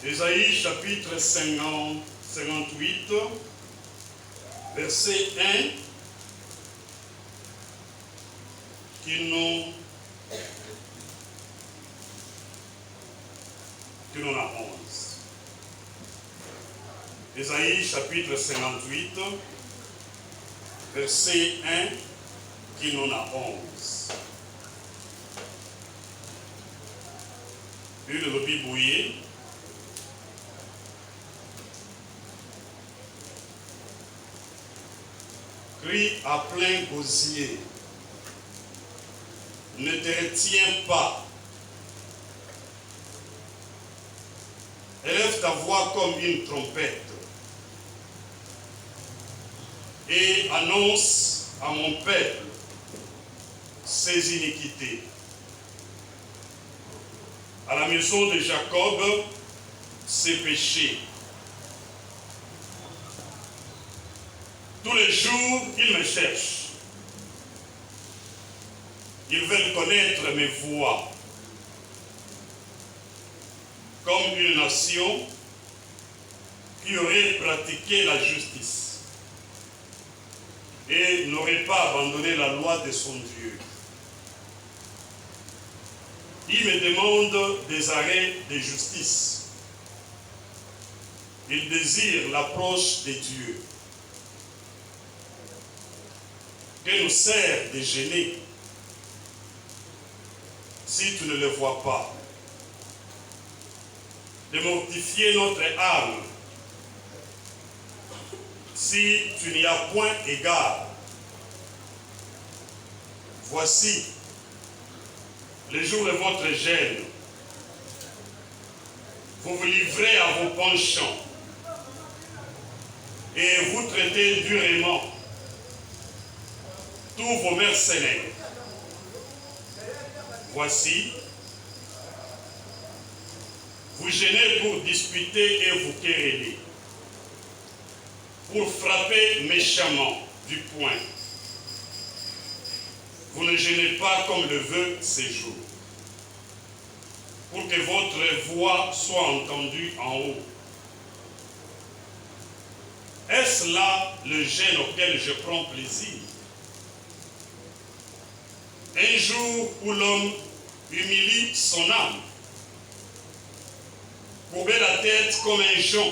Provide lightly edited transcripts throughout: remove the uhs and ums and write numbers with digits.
Ésaïe chapitre 58, verset 1, qui nous a 11. Ésaïe chapitre 58, verset 1, qui nous a 11. Puis le bibouillé. Crie à plein gosier. Ne te retiens pas. Élève ta voix comme une trompette et annonce à mon peuple ses iniquités. À la maison de Jacob, ses péchés. Tous les jours, ils me cherchent. Ils veulent connaître mes voies. Comme une nation qui aurait pratiqué la justice et n'aurait pas abandonné la loi de son Dieu. Il me demande des arrêts de justice. Il désire l'approche de Dieu. Que nous sert de gêner si tu ne le vois pas, de mortifier notre âme si tu n'y as point égard. Voici les jours de votre gêne. Vous vous livrez à vos penchants et vous traitez durement tous vos mercenaires. Voici, vous gênez pour disputer et vous quereller, pour frapper méchamment du poing. Vous ne gênez pas comme le veut ces jours, pour que votre voix soit entendue en haut. Est-ce là le gêne auquel je prends plaisir? Un jour où l'homme humilie son âme, courber la tête comme un jonc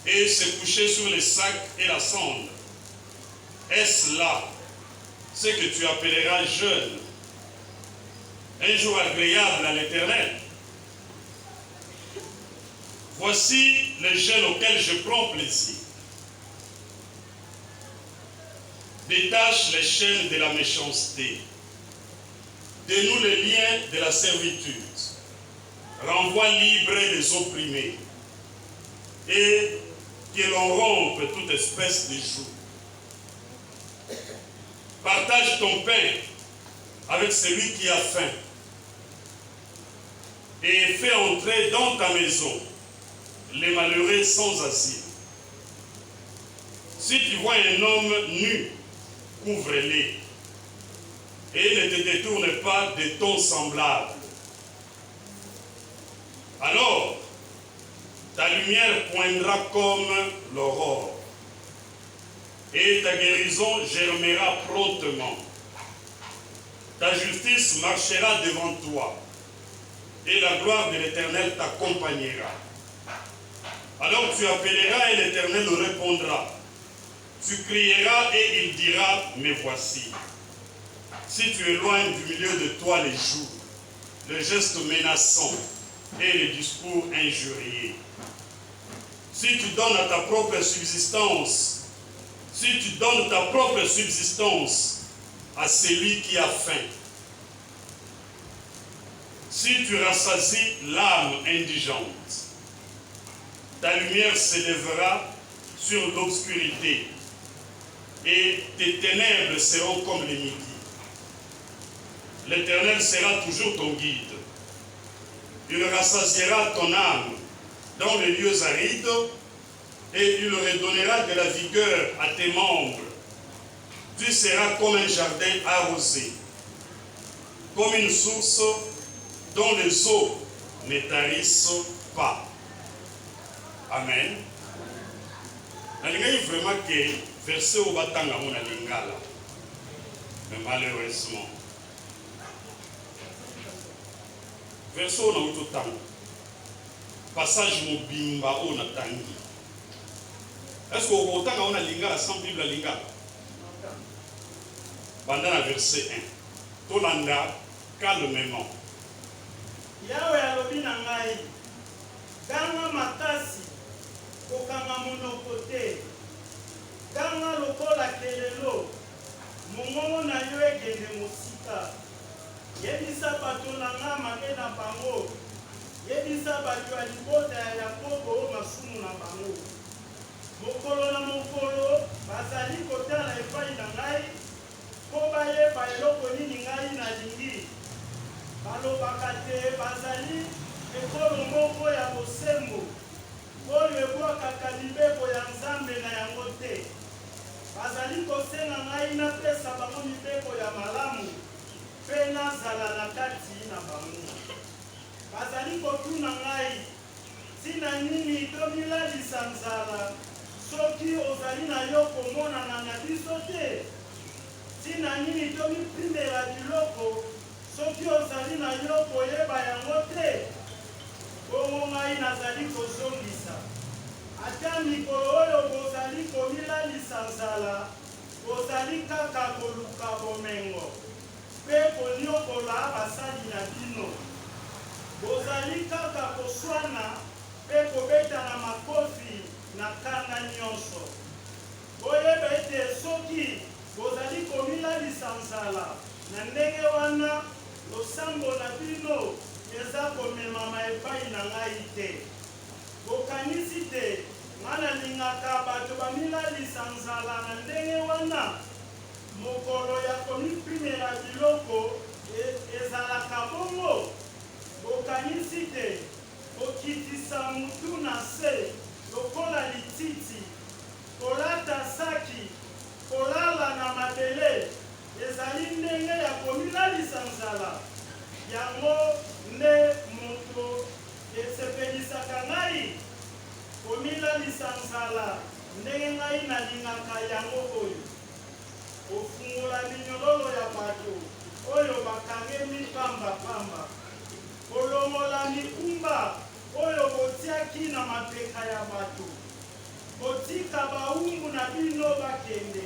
et se coucher sur les sacs et la cendre. Est-ce là ce que tu appelleras jeûne, un jour agréable à l'Éternel? Voici le jeûne auquel je prends plaisir. Détache les chaînes de la méchanceté. Dénoue les liens de la servitude. Renvoie libre les opprimés. Et que l'on rompe toute espèce de joug. Partage ton pain avec celui qui a faim. Et fais entrer dans ta maison les malheureux sans asile. Si tu vois un homme nu, couvre-les. Et ne te détourne pas de ton semblable. Alors, ta lumière poindra comme l'aurore, et ta guérison germera promptement. Ta justice marchera devant toi, et la gloire de l'Éternel t'accompagnera. Alors tu appelleras et l'Éternel répondra. Tu crieras et il dira, me voici. Si tu éloignes du milieu de toi les joues, le geste menaçant et les discours injuriés, si tu donnes à ta propre subsistance, si tu donnes ta propre subsistance à celui qui a faim, si tu rassasies l'âme indigente, ta lumière s'élèvera sur l'obscurité et tes ténèbres seront comme les midis. L'Éternel sera toujours ton guide. Il rassasiera ton âme dans les lieux arides et il redonnera de la vigueur à tes membres. Tu seras comme un jardin arrosé, comme une source dont les eaux ne tarissent pas. Amen. Je vraiment que verset au batanga mon lingala. Mais malheureusement, verset au na utotanga. Passage mobimba au na tangi. Est-ce que au batanga on a lingala sans Bible lingala? Pendant le verset 1. Tolanda calmement. Yahweh alobi na ngai. Ganga makasi. Kokanga monoko te. Ganga lokola kelelo. Mongongo na yo ekende mosika. Yebisa bato na nga mabe na bango. Yebisa bato ya libota ya Yakobo masumu na bango. Mokolo na mokolo bazali kotala epai na ngai. Po bayeba eloko nini ngai nalingi. Balobaka te bazali ekolo moko ya bosembo. Oyo ebwakaka libebo ya Nzambe na yango te. Bazali kosenga ngai napesa bango mibeko ya malamu mpe nazala na kati na bango. Bazali kotuna ngai tina nini tomilalisa nzala soki ozali na yo komonana na biso te. Tina nini tomipimela biloko soki ozali na yo koyeba yango te. Bongo ngai nazali kozongisa. Ata mikolo oyo bozali komilalisa nzala, bozali kaka koluka bomengo, mpe koniokola basali na bino. Bozali kaka koswana, mpe kobetana makofi na kanda nyonso. Boyeba ete soki bozali komilalisa nzala, na ndenge wana losambo na bino eza komemama epai na ngai te. Bokanisi te, ngana lingaka bato bamilalisa nzala na ndenge wana. Mokolo ya komipimela biloko ezalaka bongo. Bokanisi te, kokitisa mutu na se lokola lititi, kolata saki, kolala na mabele, ezali ndenge ya komilalisa nzala. Yango nde moto esepelisaka ngai komilalisa nzala ndenge ngai nalingaka yango oyo. Kofungola minyololo ya bato oyo bakangemi pamba-pamba. Kolongola mikumba oyo botiaki na mapeka ya bato. Kotika baumbu na bino bakende.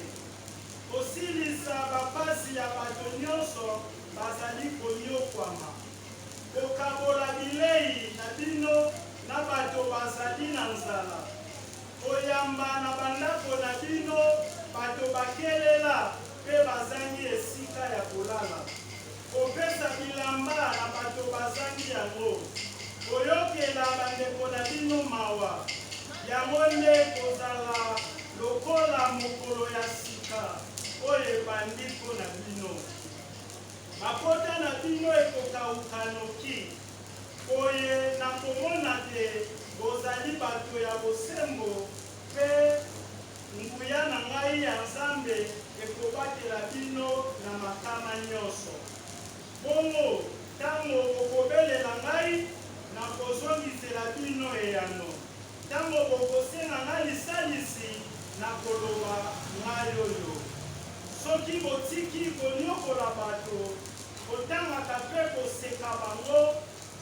Kosilisa bapasi ya bato nyonso bazali konyokwama. Kokabola bilei na bino na bato bazali na nzala. Koyamba na bandako na bino bato bakelela mpe bazangi esika ya kolala. Kopesa bilamba na bato bazangi yango. Koyokela bandeko na bino mawa. Yango nde kozala lokola mokolo ya sika oyo ebandi mpo na bino. Makota na bino ekokauka noki. Oye na komona te bozali bato ya bosembo mpe nguya na ngai ya Nzambe ekobatela bino na makama nyonso. Bongo tango bokobelela ngai na kozongisela bino eyano. Tango bokosenga ngai lisalisi na koloba ngai oyo. Soki botiki konyokola bato, kotangaka mpe koseka bango.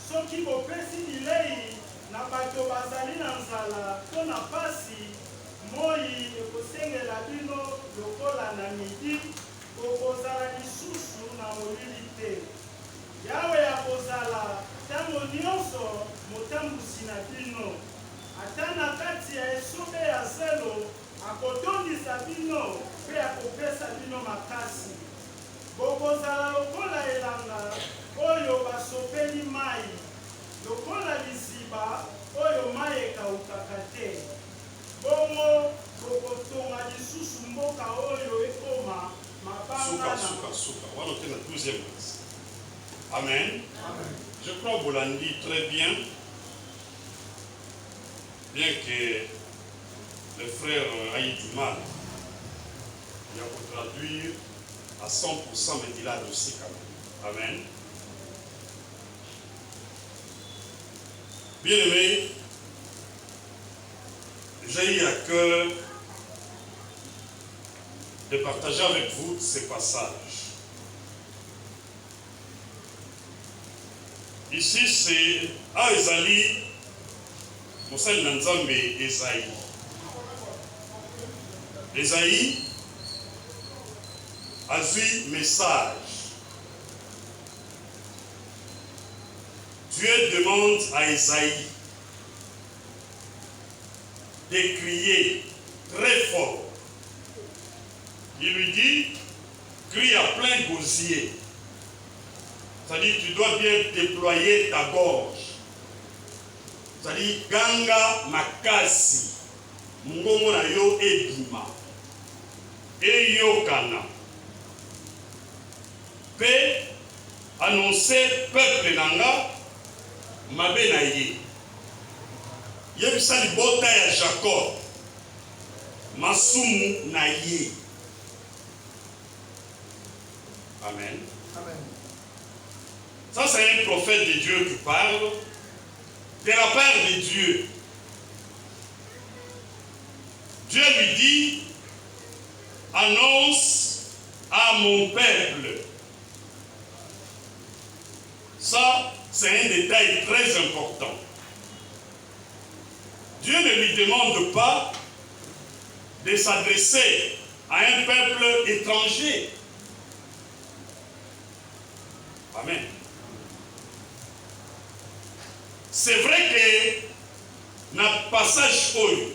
Soki bopesi bilei na bato bazali na nzala to na pasi, moi ekosengela bino lokola na midi, bokozala lisusu na molili te. Yawe akozala ntango nyonso motambusi na bino. Ata na kati ya esobe ya zelo akotondisa bino mpe akopesa bino makasi. Bokozala lokola elanga oyo basopeli mai, lokola liziba oyo mai ekaukaka te. Bongo bokotonga lisusu mboka oyo ekoma mabanga na Souka. On va noter la 12e verset. Amen. Je crois que vous l'avez dit très bien. Bien que le frère aille du mal, il a pour traduire à 100%, mais il a aussi quand même. Amen. Bien aimé, j'ai eu à cœur de partager avec vous ces passages. Ici, c'est Aezali, Moussel Nanzambe Esaïe. Esaïe a eu message. Dieu demande à Esaïe de crier très fort. Il lui dit, crie à plein gosier. C'est-à-dire, tu dois bien déployer ta gorge. C'est-à-dire, ganga makasi, mungongo na yo ebima, eyokana. Pe annoncer peuple nanga, mabe na ye. Yebisa libota ya Jacob, masumu na ye. Amen. Amen. Ça, c'est un prophète de Dieu qui parle de la part de Dieu. Dieu lui dit, annonce à mon peuple. Ça, c'est un détail très important. Dieu ne lui demande pas de s'adresser à un peuple étranger. Amen. C'est vrai que dans le passage oyo,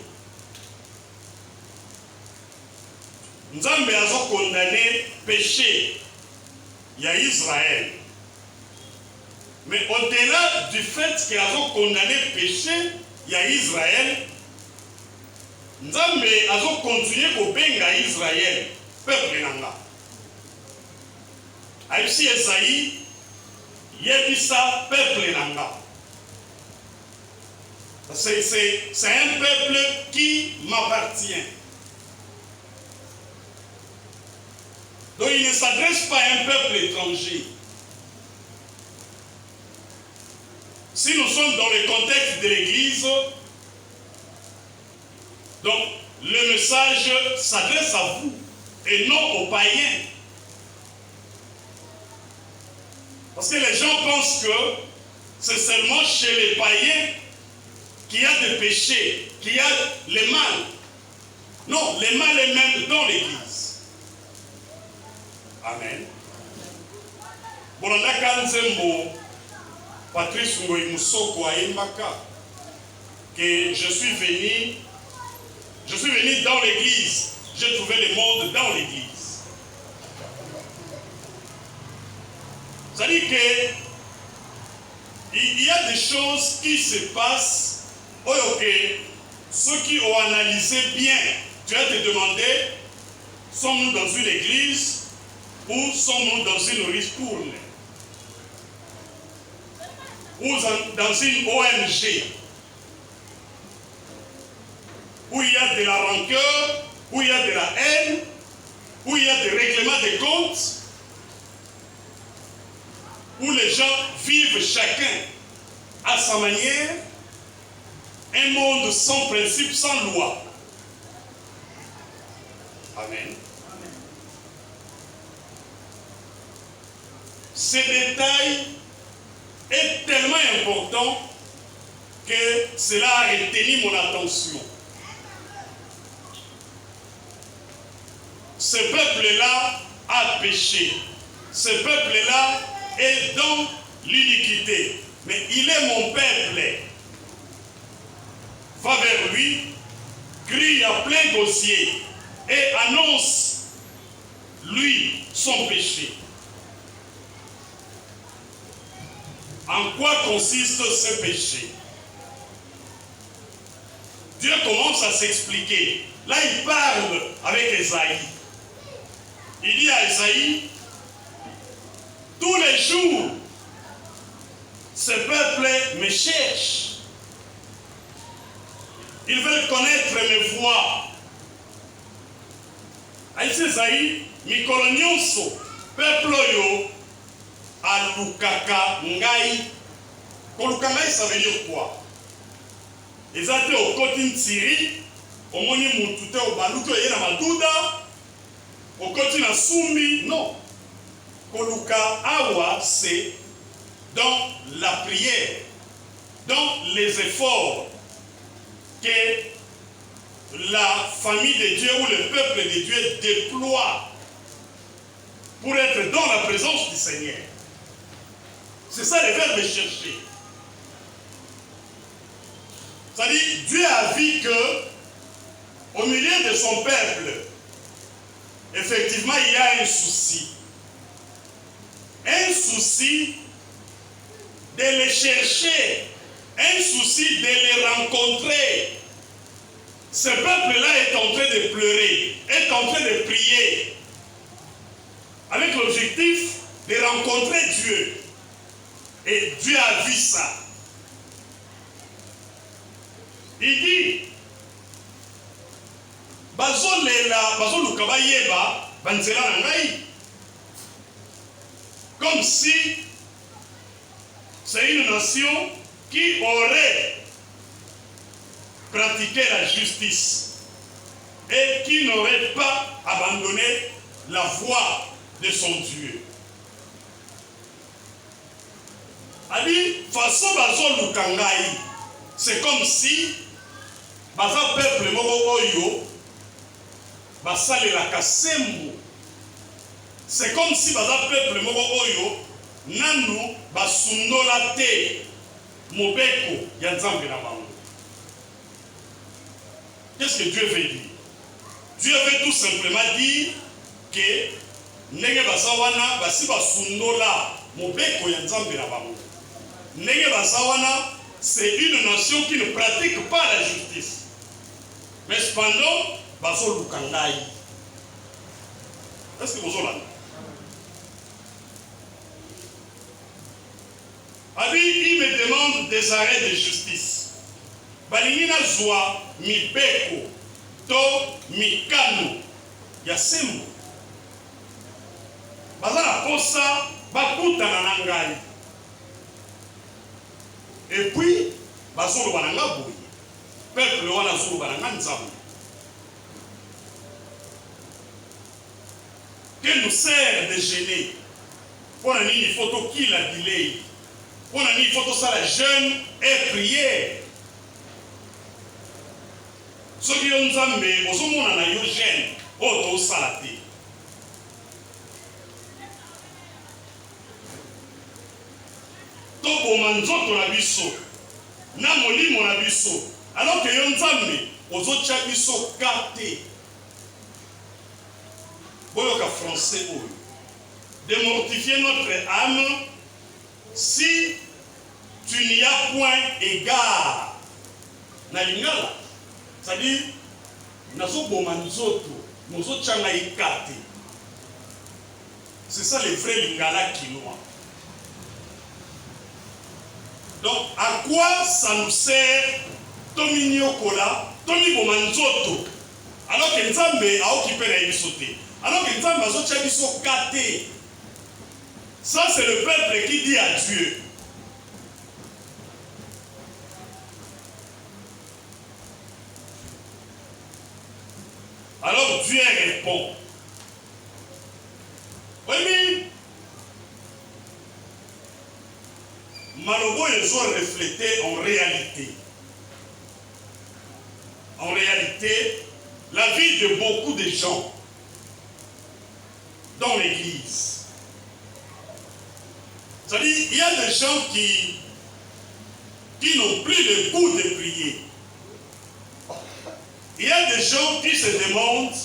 Nzambe a condamné le péché il y a Israël. Mais au-delà du fait qu'il a condamné le péché il y a Israël, Nzambe a continué à benga Israël, peuple nanga. Aïsi Esaïe, yebisa peuple nanga. C'est un peuple qui m'appartient. Donc il ne s'adresse pas à un peuple étranger. Si nous sommes dans le contexte de l'Église, donc le message s'adresse à vous et non aux païens. Parce que les gens pensent que c'est seulement chez les païens qu'il y a des péchés, qu'il y a le mal. Non, le mal est même dans l'Église. Amen. Bolanda Nzembo, Patrice Ngoyi Moussoko Aimbaka, que je suis venu dans l'Église. J'ai trouvé le monde dans l'Église. C'est-à-dire qu'il y a des choses qui se passent. Ok, ceux qui ont analysé bien, tu vas te demander, sommes-nous dans une église ou sommes-nous dans une ristourne ou dans une ONG où il y a de la rancœur, où il y a de la haine, où il y a des règlements de comptes, où les gens vivent chacun à sa manière, un monde sans principe, sans loi. Amen. Ce détail est tellement important que cela a retenu mon attention. Ce peuple-là a péché. Ce peuple-là est dans l'iniquité. Mais il est mon peuple. Va vers lui, crie à plein gosier et annonce lui son péché. En quoi consiste ce péché? Dieu commence à s'expliquer. Là, il parle avec Esaïe. Il dit à Esaïe, tous les jours, ce peuple me cherche. Ils veulent connaître mes voies. Aïe Esaïe, mikolo nyonso, peuple yo, alukaka ngai. Koluka ngai, ça veut dire quoi? Ils étaient au côté de Syrie, omoni mutu te obaluki oye na maduda okoti na sumbi. Non, koluka awa c'est dans la prière, dans les efforts que la famille de Dieu ou le peuple de Dieu déploie pour être dans la présence du Seigneur. C'est ça le verbe chercher. C'est-à-dire, Dieu a vu que au milieu de son peuple, effectivement, il y a un souci. Un souci de les chercher, un souci de les rencontrer. Ce peuple-là est en train de pleurer, est en train de prier, avec l'objectif de rencontrer Dieu. Et Dieu a vu ça. Il dit, comme si c'est une nation qui aurait pratiqué la justice et qui n'aurait pas abandonné la voie de son Dieu. A dit, façon bazo lukangai, c'est comme si baza peuple moko oyo basale la kasembo. C'est comme si baza peuple moko oyo nanu basundola te mobeko ya nzambe na bango. Qu'est-ce que Dieu veut dire? Dieu veut tout simplement dire que nenge baza wana basi basundola mobeko ya nzambe na bango. Nenge baza wana, c'est une nation qui ne pratique pas la justice. Mais cependant, bazo lukangai. Est-ce que vous avez là? Il me demande des arrêts de justice. Balingina zwa mibeko to mikano ya sembo. Bazala posa bakutana na ngai. Et puis bazolo bananga boye. Peuple wana zolo bananga nzambe. Que nous sert de gêner. Pour un il faut qu'il a delay. Pour un il faut ça la jeûne et prière. Ce qui est nzambe, ozomona na yo jeûne, oto salate. Tobo manzoto na biso, na molimo na biso. Alors que yo nzambe, ozotia biso kate. Boyoka français oyo. De mortifier notre âme si tu n'y as point égard. Na lingala. C'est-à-dire, c'est ça le vrai lingala quinois. Donc, à quoi ça nous sert Tomi Nyokola, Tomi Bomanzoto, alors que Nzambe a occupé la Ibisoté, alors que Nzambe a occupé la Ibisoté. Ça, c'est le peuple qui dit à Dieu. Alors Dieu répond. Oui, mais Malobo, ils ont reflété en réalité. En réalité, la vie de beaucoup de gens dans l'église. C'est-à-dire, il y a des gens qui n'ont plus le goût de prier. Il y a des gens qui se demandent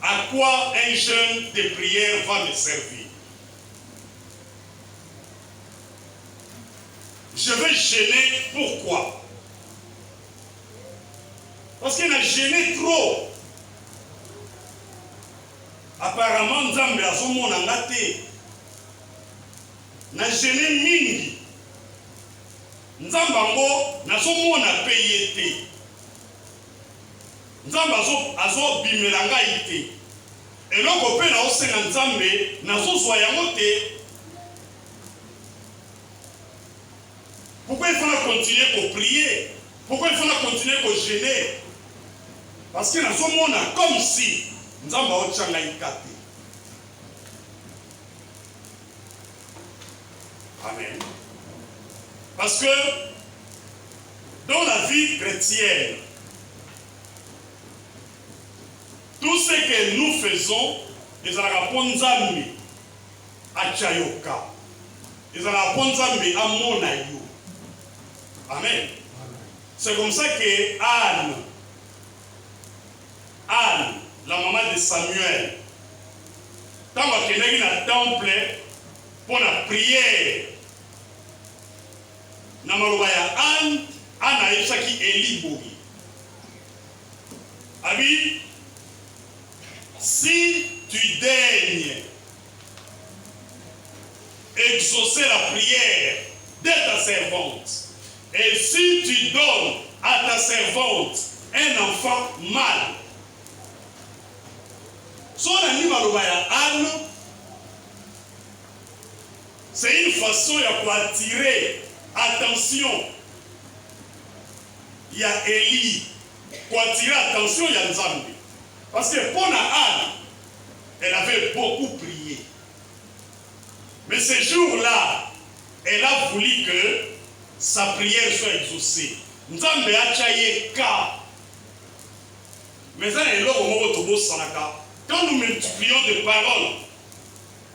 à quoi un jeûne de prière va me servir. Je vais jeûner, pourquoi? Parce qu'il a gêné trop. Apparemment, Nzambe a son monde en gâté. N'a gêné mingi. Nzambango n'a son monde à payer. Nzambe azo bimelanga ite. Et donc au père na osenga Nzambe na zo zwa yango te. Pourquoi il faut continuer pour prier? Pourquoi il faut continuer à gêner? Parce que dans ce monde, comme si nous avons été. Amen. Parce que dans la vie chrétienne, tout ce que nous faisons, ils ont répondu à Tchayoka. Ils ont répondu à Monayo. Amen. C'est comme ça que Anne, la maman de Samuel, quand elle est dans le temple pour la prière, Anne a échaki Eli. Abi, si tu daignes exaucer la prière de ta servante, et si tu donnes à ta servante un enfant mâle, c'est une façon pour attirer attention. Il y a Élie pour attirer attention, il y a Nzambi. Parce que pour Anne, elle avait beaucoup prié. Mais ce jour-là, elle a voulu que sa prière soit exaucée. Nzambe a chaye ka. Mais ça est là au moment où quand nous multiplions des paroles,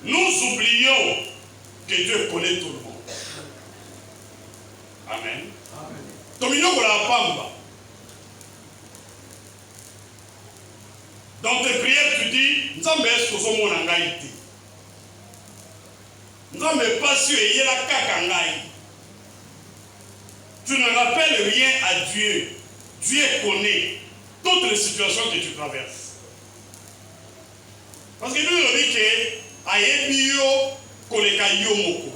nous oublions que Dieu connaît tout le monde. Amen. Dans tes prières, tu dis, Nzambe est-ce que mon angaïti. Nzambe pas sûr et il a kakangaï. Tu ne rappelles rien à Dieu. Dieu connaît toutes les situations que tu traverses. Parce que nous, on dit que Ayebiyo koleka yomoko.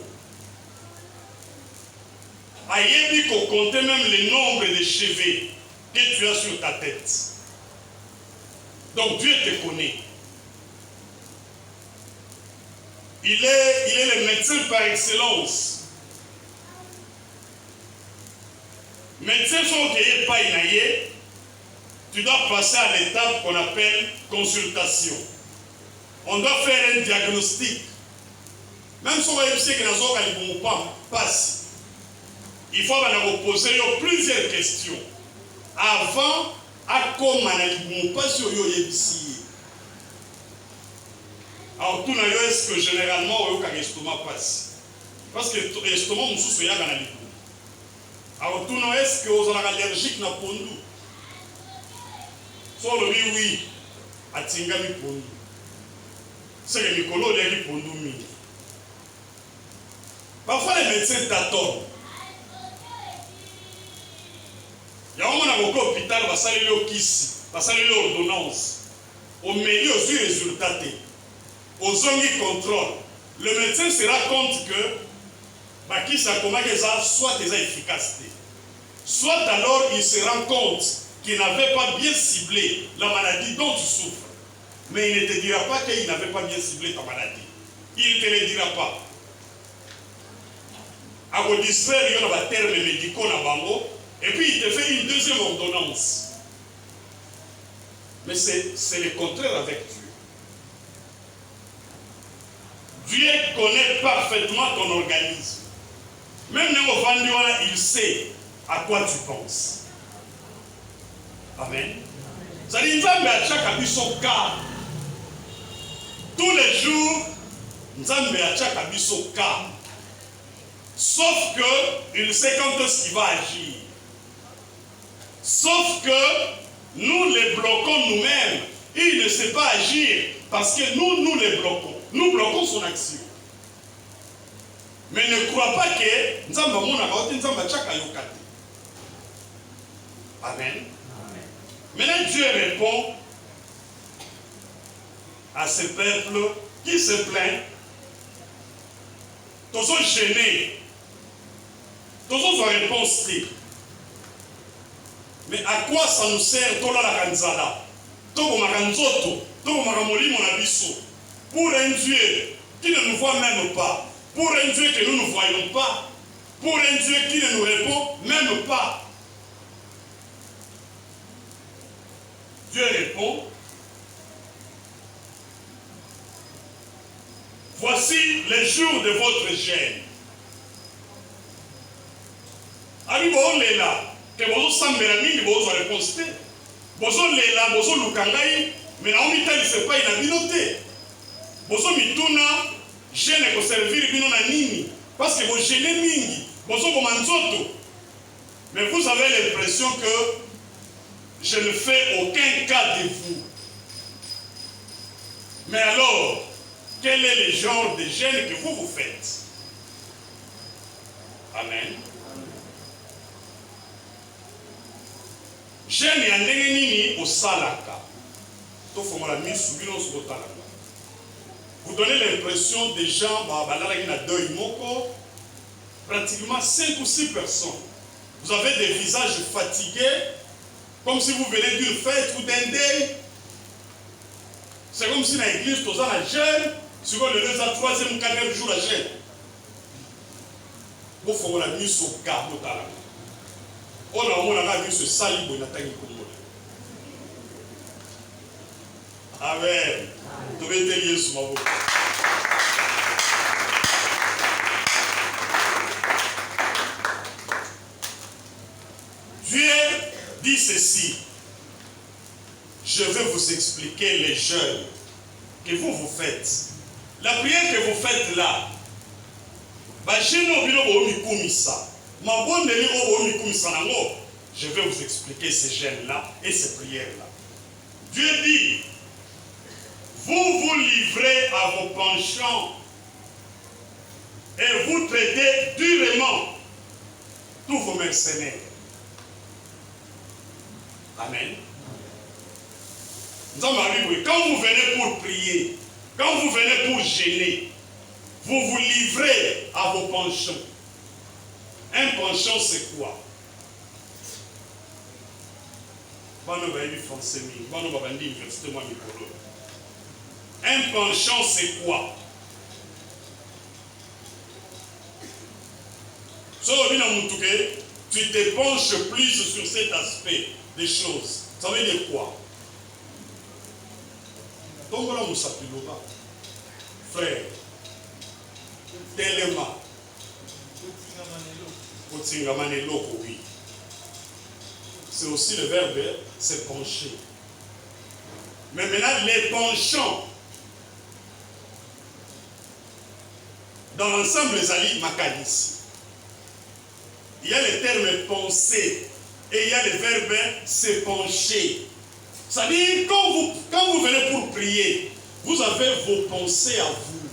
Ayebi ko compter même le nombre de cheveux que tu as sur ta tête. Donc Dieu te connaît. Il est le médecin par excellence. Médecin sont qui pas inaye, tu dois passer à l'étape qu'on appelle consultation. On doit faire un diagnostic. Même si on va essayer que nous avons pas passe, il faut poser plusieurs questions avant à comment nous passe ici. Alors tout est-ce que généralement on a l'estomac passe parce que l'estomac nous soucie à la lipo. Alors tout est-ce que vous êtes allergique na pondu. Soit le oui à tingami pondu. C'est que Nicolas a dit pour nous. Parfois les médecins t'attendent. Il y a un moment dans l'hôpital, il va saluer au kiss, il va saluer l'ordonnance. Au milieu, aux résultats, aux ongi contrôle. Le médecin se rend compte que qui ça comment que ça soit des efficacités. Soit alors il se rend compte qu'il n'avait pas bien ciblé la maladie dont tu souffres. Mais il ne te dira pas qu'il n'avait pas bien ciblé ta maladie. Il ne te le dira pas. À vous distraire, il y a des termes médicaux dans Bango, et puis il te fait une deuxième ordonnance. Mais c'est le contraire avec Dieu. Dieu connaît parfaitement ton organisme. Même Néo Vandiola, il sait à quoi tu penses. Amen. Ça dit, Nzambe a chaque abus son cas. Tous les jours, Nzambe a chaque abus son cas. Sauf que il sait quand est-ce qu'il va agir. Sauf que nous les bloquons nous-mêmes. Il ne sait pas agir parce que nous les bloquons. Nous bloquons son action. Mais ne crois pas que Nzamba mona kaoti Nzamba chaka yokati. Amen. Maintenant Dieu répond à ce peuple qui se plaint. Tous sont gênés. Tous ont une réponse libre. Mais à quoi ça nous sert Tola la Kanzala, Togo Maranzoto, Togo Maramoli Monabiso, pour un Dieu qui ne nous voit même pas, pour un Dieu que nous ne voyons pas, pour un Dieu qui ne nous répond même pas. Dieu répond, voici les jours de votre gêne. Abi bo lela ke bozo sambela mingi bozo réponse te. Bozo lela bozo lukangai mais na omita c'est pas ina binote. Bozo mituna gêne ko servir bino na nini parce que vous gênez mingi bozo ko manzoto. Mais vous avez l'impression que je ne fais aucun cas de vous. Mais alors, quel est le genre de gêne que vous faites? Amen. Gêne ya ndenge nini osalaka. Tofongola misu bino sokotalaka. Vous donnez l'impression des gens balalaki na deuil moko, pratiquement 5 ou 6 personnes. Vous avez des visages fatigués, comme si vous venez d'une fête ou d'un deuil. C'est comme si dans l'église, tous en jeûne, sur le 3e ou 4e jour à jeûne. Vous faites la mise au cas de talent. On a vu ce sali pour n'attaquer comme Amen. Vous devez être lié sur ma voix. Dieu dit ceci. Je vais vous expliquer les jeûnes que vous faites. La prière que vous faites là, je vais vous expliquer ces jeûnes-là et ces prières-là. Dieu dit, vous vous livrez à vos penchants et vous traitez durement tous vos mercenaires. Amen. Quand vous venez pour prier, quand vous venez pour gêner, vous vous livrez à vos penchants. Un penchant, c'est quoi? Un penchant, c'est quoi? Tu te penches plus sur cet aspect des choses. Ça veut dire quoi? Frère, tellement. Oui. C'est aussi le verbe se pencher. Mais maintenant, les penchants, dans l'ensemble des alliés Makanis, il y a le terme penser et il y a le verbe se pencher. C'est-à-dire, quand vous venez pour prier, vous avez vos pensées à vous.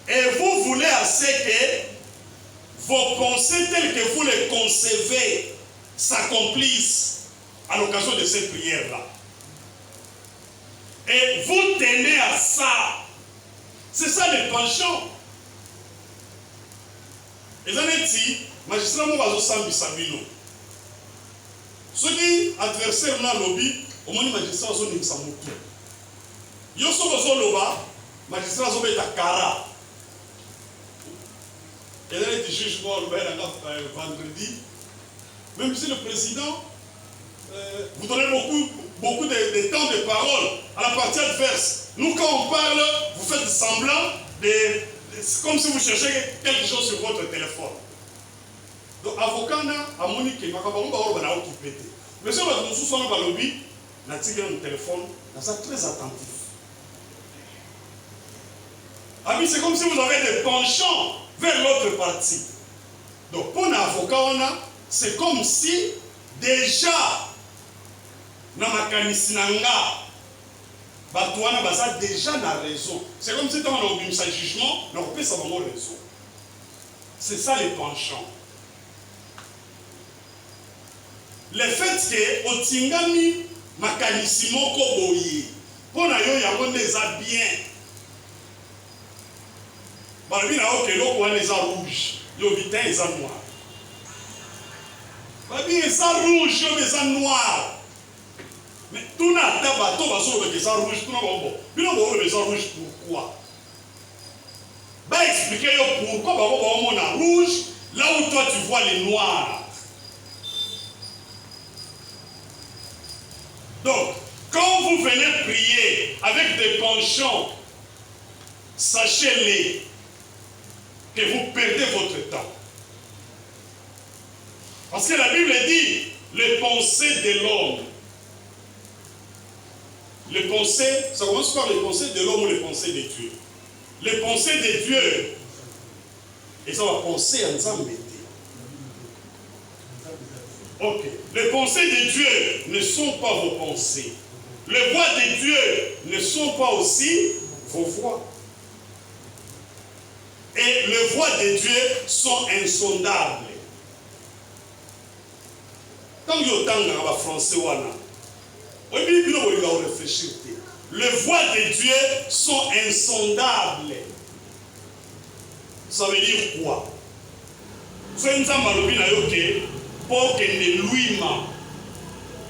Et vous voulez assez que vos pensées telles que vous les concevez s'accomplissent à l'occasion de cette prière-là. Et vous tenez à ça. C'est ça le penchant. Et ça n'est dit, magistrat Mouazo Sambi Sabino. Ceux qui adversaires dans le lobby, au moins les magistrats sont des Samoutou. Ils sont dans le lobby, les magistrats sont des Kara. Et là, il dit jugement vendredi. Même si le président vous donnez beaucoup de temps de parole à la partie adverse. Nous, quand on parle, vous faites semblant c'est comme si vous cherchez quelque chose sur votre téléphone. Donc, avocat, à Monique, il m'a dit mais si on nous sommes dans le lobby, on a tiré mon téléphone, on est très attentif. Ami, c'est comme si vous avez des penchants vers l'autre partie. Donc, pour un avocat, c'est comme si déjà, dans ma canisinanga, Batouana Baza déjà na raison. C'est comme si on a oublié sa jugement, mais on peut savoir raison. C'est ça les penchants. Le fait que Otingami Makanisimo Koboye, pour na yo yango neza bien. Balobi na oke loko wana eza rouge, yo bitin eza noir. Balobi eza rouge, yo eza noir. Mais tout n'a pas bateau, parce que rouge, tout n'a pas bon. Mais non, rouge, pourquoi? Bah, expliquez pourquoi on a rouge, là où toi tu vois les noirs. Donc, quand vous venez prier avec des penchants, sachez-les que vous perdez votre temps. Parce que la Bible dit, les pensées de l'homme. Les pensées, ça commence par les pensées de l'homme ou les pensées de Dieu. Les pensées de Dieu. Et ça va penser à Nzambé. Ok. Les pensées de Dieu ne sont pas vos pensées. Les voix de Dieu ne sont pas aussi vos voix. Et les voix de Dieu sont insondables. Quand vous avez un français, réfléchir. Les voix de Dieu sont insondables. Ça veut dire quoi? Pour que lui,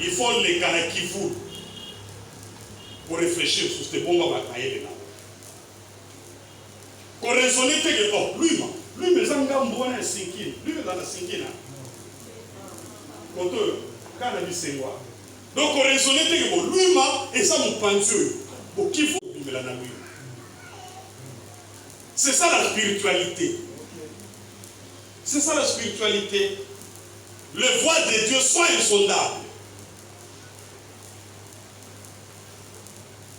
il faut les canakifou pour réfléchir sur ce bon bataille. Pour raisonner que oh, lui, mais ça me donne un cinquième. Lui, mais dans la cinquième. Donc, on raisonnait que bon, lui, et ça me pense. Pour qui faut lui. C'est ça la spiritualité. C'est ça la spiritualité. Les voix de Dieu sont insondables.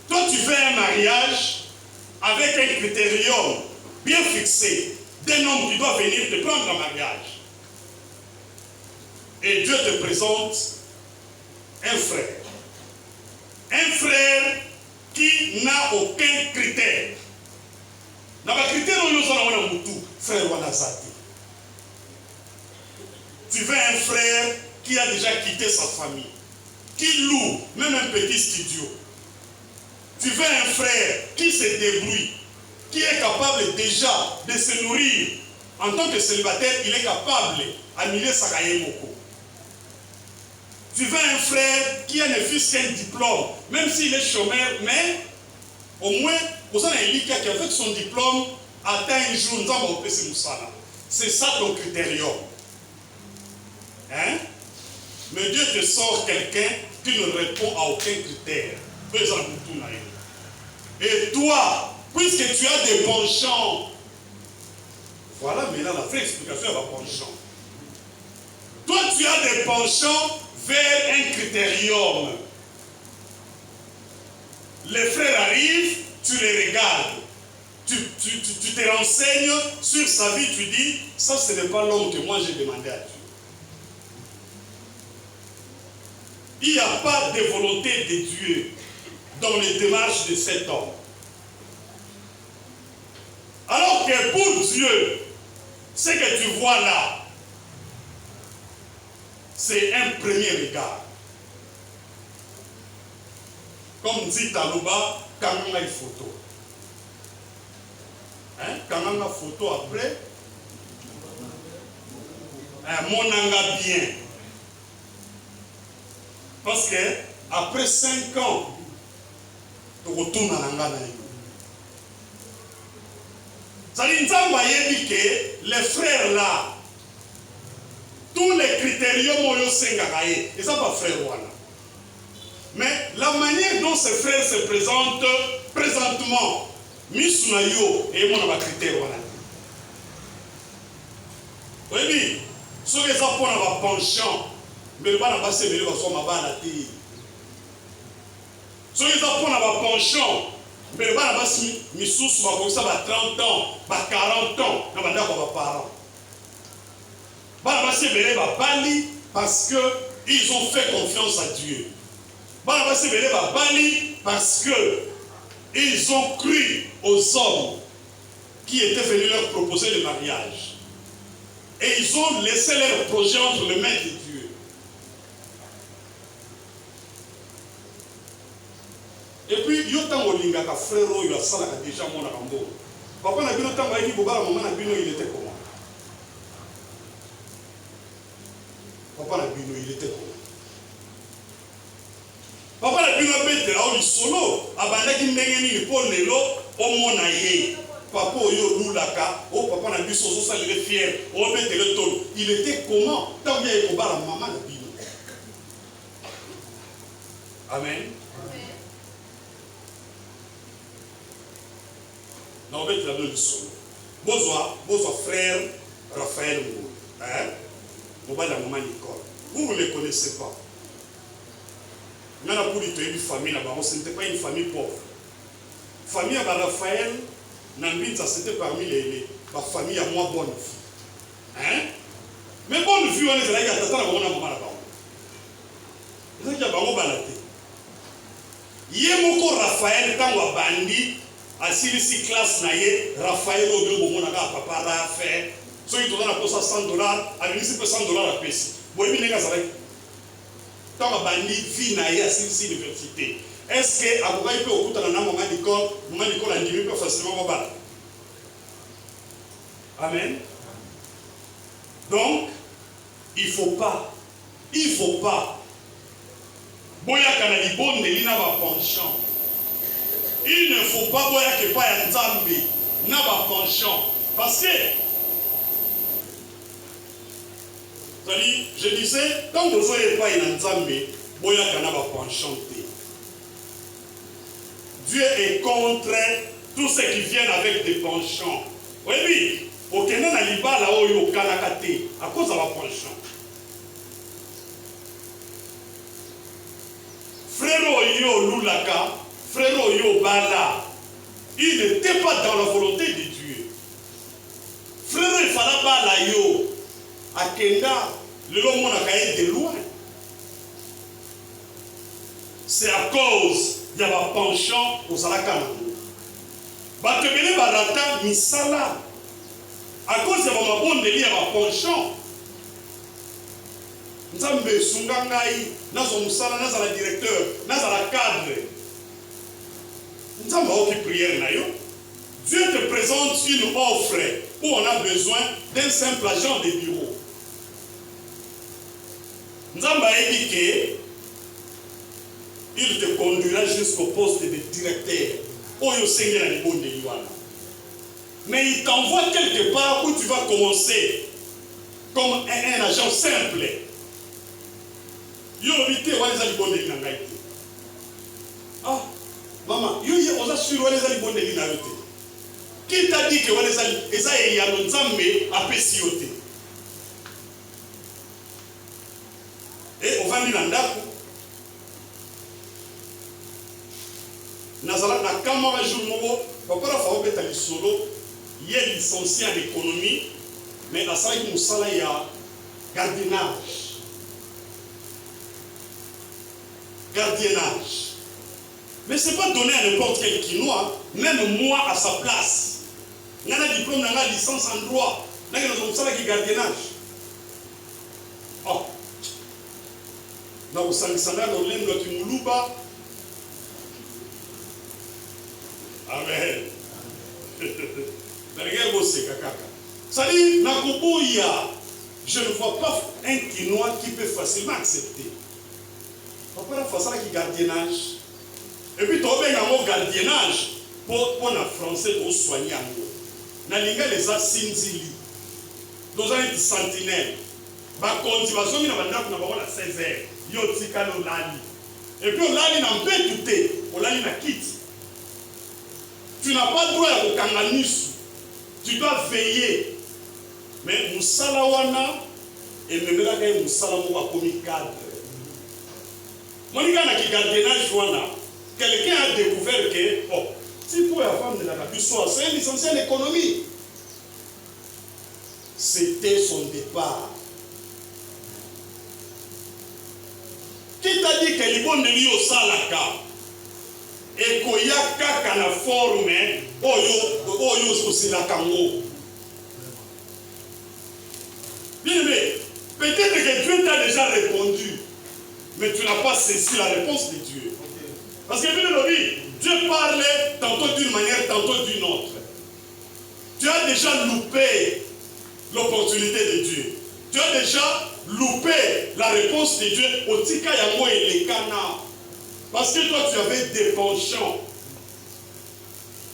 Toi, tu fais un mariage avec un critérium bien fixé d'un homme qui doit venir te prendre en mariage. Et Dieu te présente un frère. Un frère qui n'a aucun critère. N'a pas critère, frère Wanazati. Tu veux un frère qui a déjà quitté sa famille, qui loue même un petit studio. Tu veux un frère qui se débrouille, qui est capable déjà de se nourrir. En tant que célibataire, il est capable d'annuler sa carrière. Tu veux un frère qui a ne fût qu'un diplôme, même s'il est chômeur, mais au moins, vous avez un qui avec son diplôme atteint un jour, nous avons opéré ce moussala. C'est ça ton critérium. Hein? Mais Dieu te sort quelqu'un qui ne répond à aucun critère. Et toi, puisque tu as des penchants, voilà maintenant la vraie explication à penchant. Toi, tu as des penchants vers un critérium. Les frères arrivent, tu les regardes. Tu te renseignes sur sa vie, tu dis, ça ce n'est pas l'homme que moi j'ai demandé à Dieu. Il n'y a pas de volonté de Dieu dans les démarches de cet homme. Alors que pour Dieu, ce que tu vois là, c'est un premier regard. Comme dit Talouba, quand on a une photo. Hein? Quand on a une photo après, mon anga bien. Parce que après 5 ans, tu retournes à l'anga. Ça dit que les frères là, tous les critériums ont été et ça pas frère Wana. Mais la manière dont ces frères se présentent présentement, Misunayo et mon critère Wana. Oui, ceux qui ont un penchant, mais le bas n'a pas se mêler sur ma balle à terre. Ceux qui ont un penchant, mais le bas n'a pas se mêler sur ma 30 ans, 40 ans, dans ma parents. Barabassi Belé va bali parce qu'ils ont fait confiance à Dieu. Barabassi Belé va bali parce qu'ils ont cru aux hommes qui étaient venus leur proposer le mariage. Et ils ont laissé leur projet entre les mains de Dieu. Et puis, il y a un frère qui a déjà mon amour. Papa n'a pas dit que maman il était comment? Papa n'a pas il était comment? Papa n'a pas dit là où solo, abandaki ndengeni pour lelo au monaye. Papa oyo lulaka, oh papa n'a pas soso ça il est fier, on bête le tolo. Il était comment? Tant bien au bar maman n'a pas. Amen. Non, mais tu as donné le son. Bonsoir frère Raphaël Mou. Hein? Maman Nicole. Vous ne les connaissez pas. Maintenant, pour une famille là-bas, ce n'était pas une famille pauvre. Famille à Raphaël, Nambinza, c'était parmi les familles à moi bonne vie. Hein? Mais bonne vie, on est là, il y a tata là-bas, on a maman là-bas. Il y a bango balate. Yemoko Raphaël, quand on a bandi, à Silisi classe naïe, Raphaël au bureau, on a papa Raphaël. Ceux qui ont donné $100, à l'université $100 à Pessi. Vous voyez, les gars, ça va. Quand on a bandi, vie naïe à Silisi université. Est-ce que Abouba peut au dans la maman d'école a dit peut facilement mobile? Amen. Donc, il ne faut pas. Boya kanali bonde lina ba penchant. Il ne faut pas boya que pas ya nzambe na ba penchant. Parce que je disais, quand vous soyez pas ya nzambe, boya kana ba penchant. Dieu est contre tous ceux qui viennent avec des penchants. Oui, au Kenya na libala oyo kanakate à cause de la penchant. Frère Oyo Lulaka, frère Oyo Bala, il n'était pas dans la volonté de Dieu. Frère Fala Bala Yo, à Kenda, le long on a caillé de loin. C'est à cause il y a un penchant aux Alakana. Batebele Barata Misala. À cause de mon bon délire, il y a un penchant. Nzambe Sungangai, Nazo Musala, Nazala directeur, Nazala cadre. Nzambe qui prière nayo. Dieu te présente une offre où on a besoin d'un simple agent de bureau. Nzambe a indiqué. Il te conduira jusqu'au poste de directeur. Mais il t'envoie quelque part où tu vas commencer comme un agent simple. Ah, maman, qui t'a dit que on va dire Nazala na kamara jour moko papa fa obeta lisolo ye licencié en économie mais asali musala ya gardiennage mais c'est pas donné à n'importe quel Kinois, même moi à sa place nana diplôme nana licence en droit nana musala ki gardiennage oh na usalisana na lendo kimuluba. Amen. Je ne vois pas un Kinois qui peut facilement accepter. Papa la façon qui gardiennage. Et puis tu as un mot gardiennage pour un français pour soigner amour. Nalinga les asinzili. Dans un sentinelle. Ba continuation na banda kuna ba 16 heures. Yo tika lo lali. Et puis on lali na mpe touté. On lali na kiti. Tu n'as pas droit à Okanganisu. Tu dois veiller. Mais Moussala wana et même là que Moussala m'a commis cadre. Monika na ki gardiennage wana, quelqu'un a découvert que oh, si pour la femme de la Kabissoa, c'est un licencié en économie. C'était son départ. Qui t'a dit que les bons de lui au salaka? Et qu'il y a kaka na forme oyo aussi la kango. Bien aimé, peut-être que Dieu t'a déjà répondu, mais tu n'as pas saisi la réponse de Dieu. Parce que Dieu parle tantôt d'une manière, tantôt d'une autre. Tu as déjà loupé l'opportunité de Dieu. Tu as déjà loupé la réponse de Dieu au tika yango et les canards. Parce que toi, tu avais des penchants.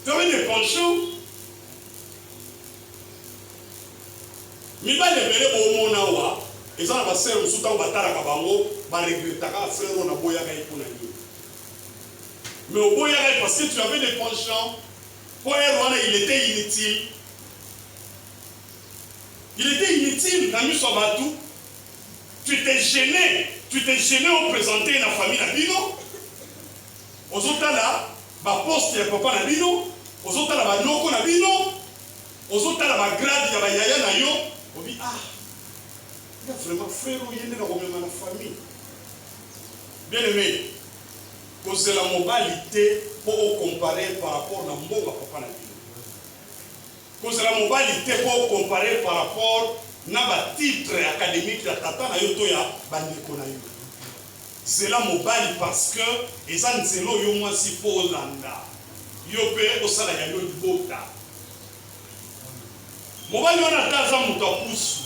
Tu avais des penchants. Miba lebele au monawa. Ils ont passé au soudan batara kabango, ba regretaka frère na boya ga ipuna ni. Mais au bout, parce que tu avais des penchants, pour Erwana, il était inutile. Il était inutile, Nami Sobatou. Tu t'es gêné au présenter la famille Nabino. Aux autres là, ma poste ya papa Nabino. Aux autres là, ma noko Nabino. Aux autres là, ma grade ya yaya na yo. On dit, ah, il y a vraiment frère ou il y a une famille. Bien aimé, c'est la mobilité pour comparer par rapport à mon papa Nabino. C'est la mobilité pour comparer par rapport à titre académique de tata na yoto ya bandeko na yo. C'est la mobile parce que et ça nzelo yo moi si pour landa. Yo pe osala ya yo bota. Mobile on a taza muto pusu.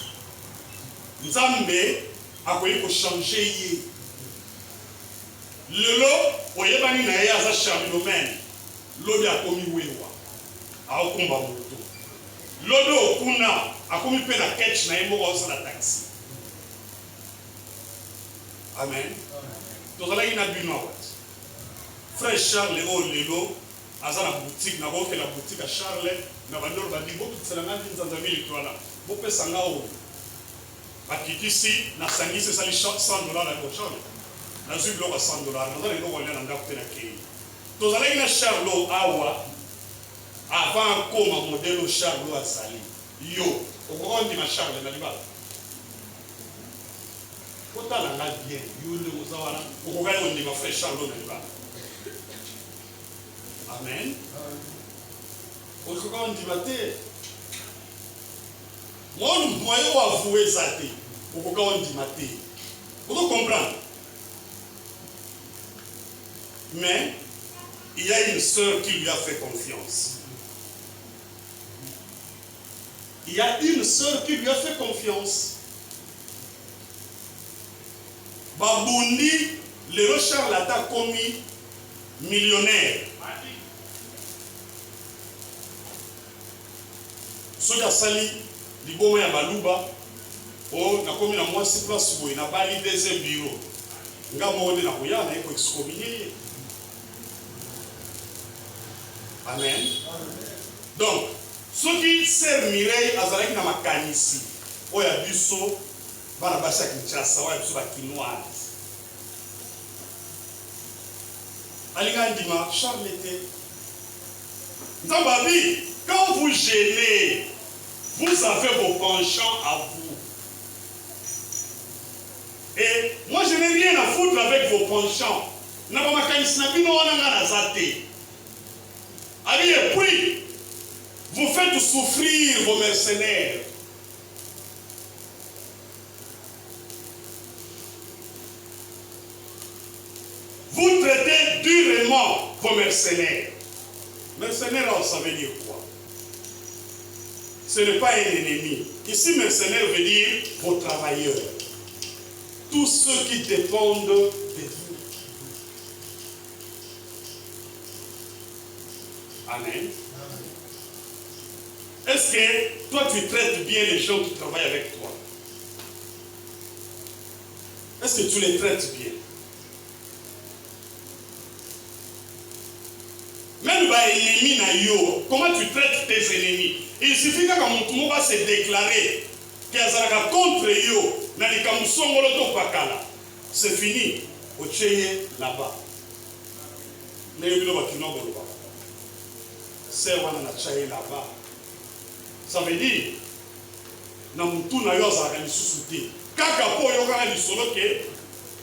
Nzambe akoyi ko changer ye. Lelo oyebani na ye aza Charlemagne. Lobi akomi wewa. Aokumba moto. Lobi okuna akomi pe na catch na ye moko osala taxi. Amen. Tozalaki na bino awat. Frère Charles o lelo aza na boutique na boke la boutique à Charles na bandolo bandi boku tselanga nzanza mili twala. Bopesa nga o. Bakikisi na sangisi sali $100 na bochon. Na zublo ba $100 na zali ngo wala na ndako na kei. Tozalaki na Charles awa avant comme modèle Charles asali. Yo, okondi ma Charles na libala. Kota la nga bien, yo le mozawana, okokai on ma frère Charles na libala. Amen. Okokai on dit mate. Mon moyen wa avouer ça te. Okokai on dit mate. Vous comprenez? Mais il y a une sœur qui lui a fait confiance. Il y a une sœur qui lui a fait confiance. Babundi, le charlatan commis millionnaire. Soja sali, liboma ya baluba, o na komi na mwasi place boy na bali deuxième bureau. Nga monde na koya na eko excommunié. Amen. Donc, ceux qui servent Mireille azalaki na makanisi, oya biso bana basa Kinshasa oya biso ba kinoise. Alinga ndima Charles était. Nzambabi, quand vous gênez, vous avez vos penchants à vous. Et moi je n'ai rien à foutre avec vos penchants. Na ba makanisi na bino wana ngana zate. Allez, et puis, vous faites souffrir vos mercenaires. Vous traitez durement vos mercenaires. Mercenaire, ça veut dire quoi? Ce n'est pas un ennemi. Ici, mercenaire veut dire vos travailleurs. Tous ceux qui dépendent de vous. Amen. Est-ce que toi tu traites bien les gens qui travaillent avec toi? Est-ce que tu les traites bien? Même les ennemis na yo, comment tu traites tes ennemis? Il suffit que quand mon va se déclarer qu'il y a contre yo, c'est fini. Au Tchéye là-bas. C'est là-bas. Ça veut dire, na mutu na yo azalaka lisusu te. Kaka po yo kaka lisolo ke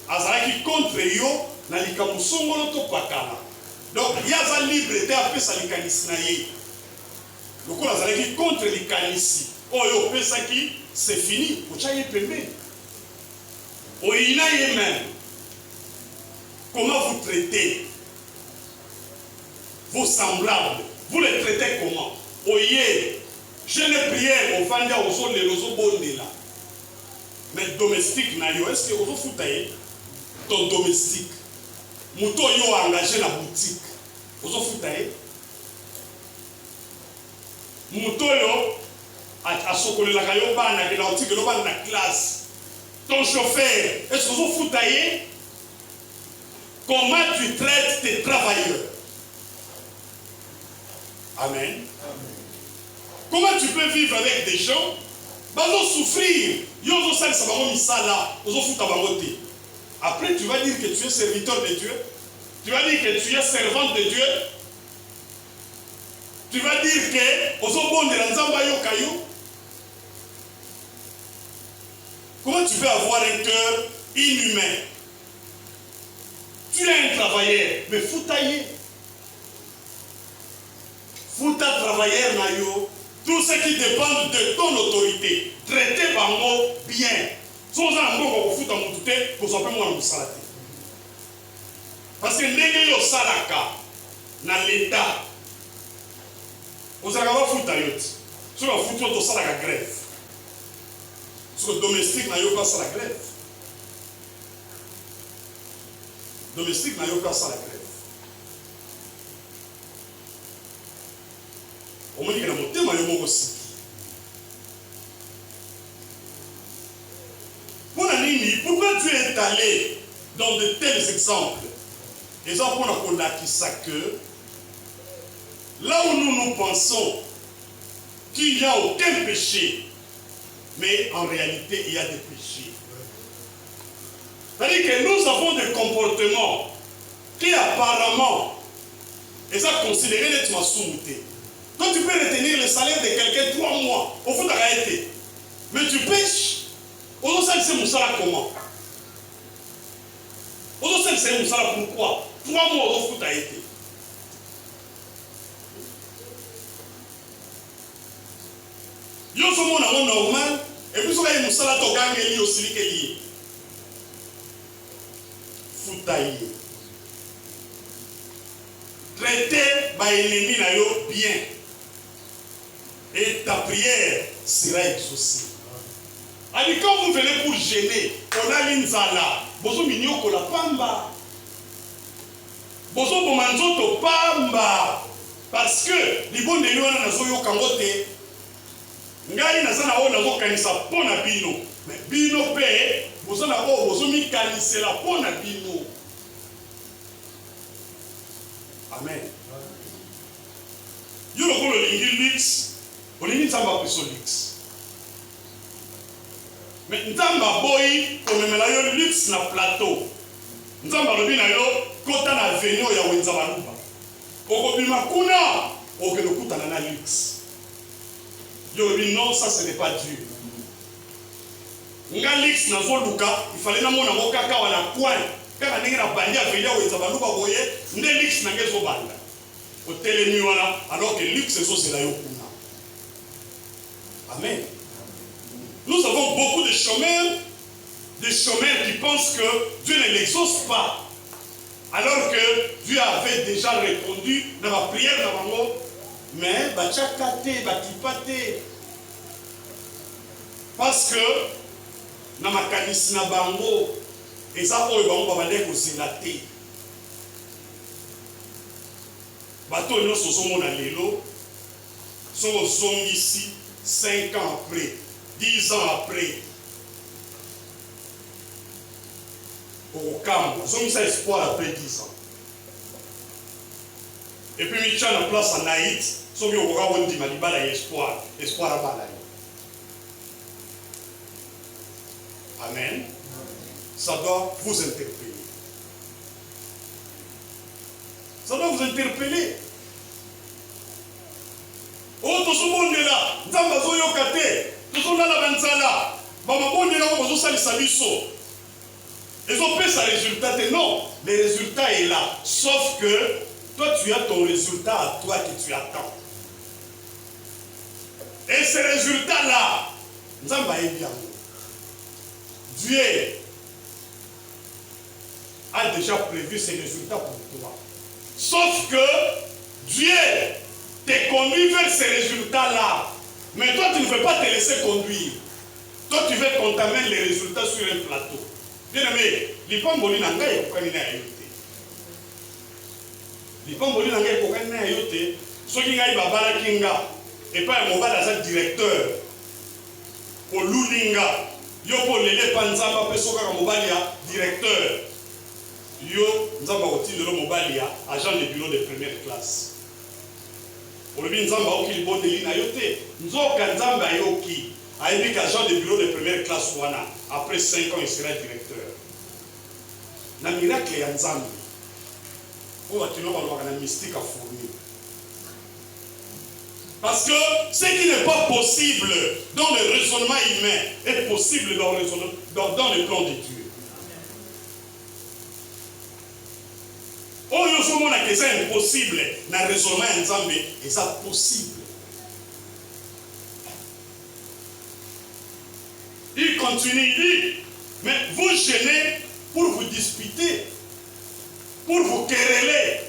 azalaki contre yo na likambo songolo to pakala. Donc il y a libre te apesa likanisi na ye. Lokola azalaki contre likanisi oyo pesaki, c'est fini. Ochaye pembe. Oyina ye même. Comment vous traitez vos semblables? Vous les traitez comment? Oye, je ne prière au Fanda au sol de l'ozo bonde là. Mais domestique na yo, est-ce que vous foutez ton domestique? Mouto yo engagé la boutique. Vous foutez? Mouto yo a sokolé la kayo bana ke na otike lo bana na classe. Ton chauffeur, est-ce que vous foutez? comment tu traites tes travailleurs. Amen. Comment tu peux vivre avec des gens, ils souffrir, après tu vas dire que tu es serviteur de Dieu, tu vas dire que tu es servante de Dieu, tu vas dire que comment tu peux avoir un cœur inhumain? Tu es un travailleur, mais foutaillé. Fouta travailleur nayo, tout ce qui dépend de ton autorité, traitez bango bien. Sans un mot pour foutre mon touté, pour s'appeler moi le salaté. Parce que les gens salaka dans l'État, vous allez avoir foutre ayot. Sur la foutre au salaka grève. Sur le domestique nayo pas ça la grève. Domestique nayo pas ça la grève. On me dit que la montée m'a eu aussi. Pourquoi tu es allé dans de tels exemples? Les enfants ont acquis ça que là où nous pensons qu'il n'y a aucun péché, mais en réalité il y a des péchés. C'est-à-dire que nous avons des comportements qui apparemment sont considérés d'être massoutés. Toi tu peux retenir le salaire de quelqu'un 3 mois, au fond de la réalité, mais tu pêches. On sait que c'est Moussala comment? On sait que c'est Moussala pourquoi? 3 mois au foot a été. Yo sommes en normal, et puis on a Moussala Togang et lui aussi qui est lié. Foutaillé. Traitez par l'ennemi bien. Et ta prière sera exaucée. Alors quand vous venez pour gêner, on a l'inzala, bozo minyo ko la pamba. Bozo bomanzo to pamba. Parce que libonde liwana na zoyo kangote. Ngai na sana ona zo kanisa pona bino. Mais bino pe bozo na bozo mi kanisela pona bino. Amen. Yo lo ko le lix, on limite ça va peso lix. Mais Nzamba boy, on me la yo luxe na plateau. Nzamba lobi na yo kota na avenue ya Wenzabaluba. Oko bima kuna, oke no kuta na luxe. Yo lobi non, ça ce n'est pas Dieu. Nga luxe na zoluka, il fallait na mona mo kaka wala coin. Kaka ndenge na bandi avenue ya Wenzabaluba boye, nde luxe na ngezo banda. O telemi wana, alors que luxe so c'est la yo kuna. Amen. Nous avons beaucoup de chômeurs qui pensent que Dieu ne l'exauce pas. Alors que Dieu avait déjà répondu dans ma prière, dans ma mot. Mais, parce que, dans ma kanisi na bango, et ça, on va aller au sénaté. Bateau, nous sommes à l'élo, sont ici 5 ans après. 10 ans après, au camp, nous avons mis espoir après 10 ans. Et puis, Michel en place en Haït, nous avons dit espoir à Balaï. Amen. Ça doit vous interpeller. Ça doit vous interpeller. Oh, tout ce monde est là. Zambazo yokate. Tout ce monde est là. Bamabonde est là. Bazo sali sabiso. Ils ont fait sa résultat. Non, le résultat est là. Sauf que toi, tu as ton résultat à toi que tu attends. Et ce résultat-là, Nzamba est bien. Dieu a déjà prévu ces résultats pour toi. Sauf que Dieu te conduit vers ces résultats-là. Mais toi, tu ne veux pas te laisser conduire. Toi, tu veux qu'on t'amène les résultats sur un plateau. Bien aimé, l'ipamboli n'a pas été kokani na yote. L'ipamboli n'a pas été kokani na yote. Ceux qui n'ont pas kinga et pas un mobile as directeur. Pour l'ulinga, yo pour l'élé panzamba pesoka mobile ya directeur. yo nzamba otindelo mobali ya agent de bureau de première classe olobi nzamba oki libondeli na yo te nzoka nzambe ayoki ayebi ka agent de bureau de première classe wana après 5 ans il sera directeur na miracle ya nzambe oyo bakino balobaka na mystique a fourni. Parce que ce qui n'est pas possible dans le raisonnement humain est possible dans le plan de Dieu. Oyo somona que c'est impossible dans le raisonnement ensemble et ça possible. Il continue, il dit, mais vous gênez pour vous disputer, pour vous quereller.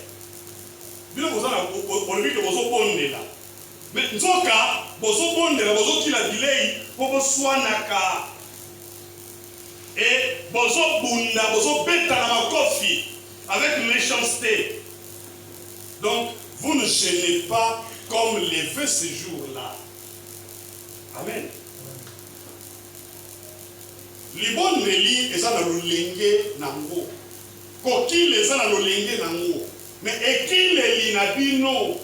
Bien vous avez que vous là. Mais nzoka bozo bondela bozo kila bilei bobo swanaka et bozo bunda bozo beta na makofi avec méchanceté. Donc vous ne gênez pas comme les faits ce jour-là. Amen. Libon meli eza na lolenge nango. Koki eza na lolenge nango. Mais ekileli na bino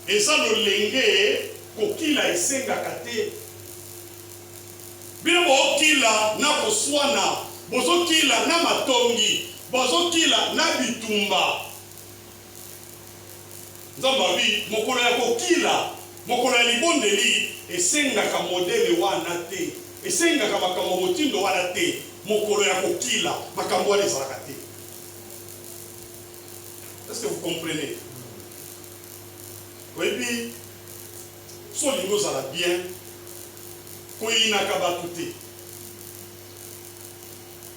et ça le lenge kokila esengaka te bino bokila na koswana bozokila na matongi bozokila na bitumba nzamba bi mokolo ya kokila mokolo ya libondeli esengaka modele wana te esengaka makambo motindo wana te mokolo ya kokila makambo wana ezalaka te. Est-ce que vous comprenez? Oui, puis, so lingo zala bien, koyina kabatute.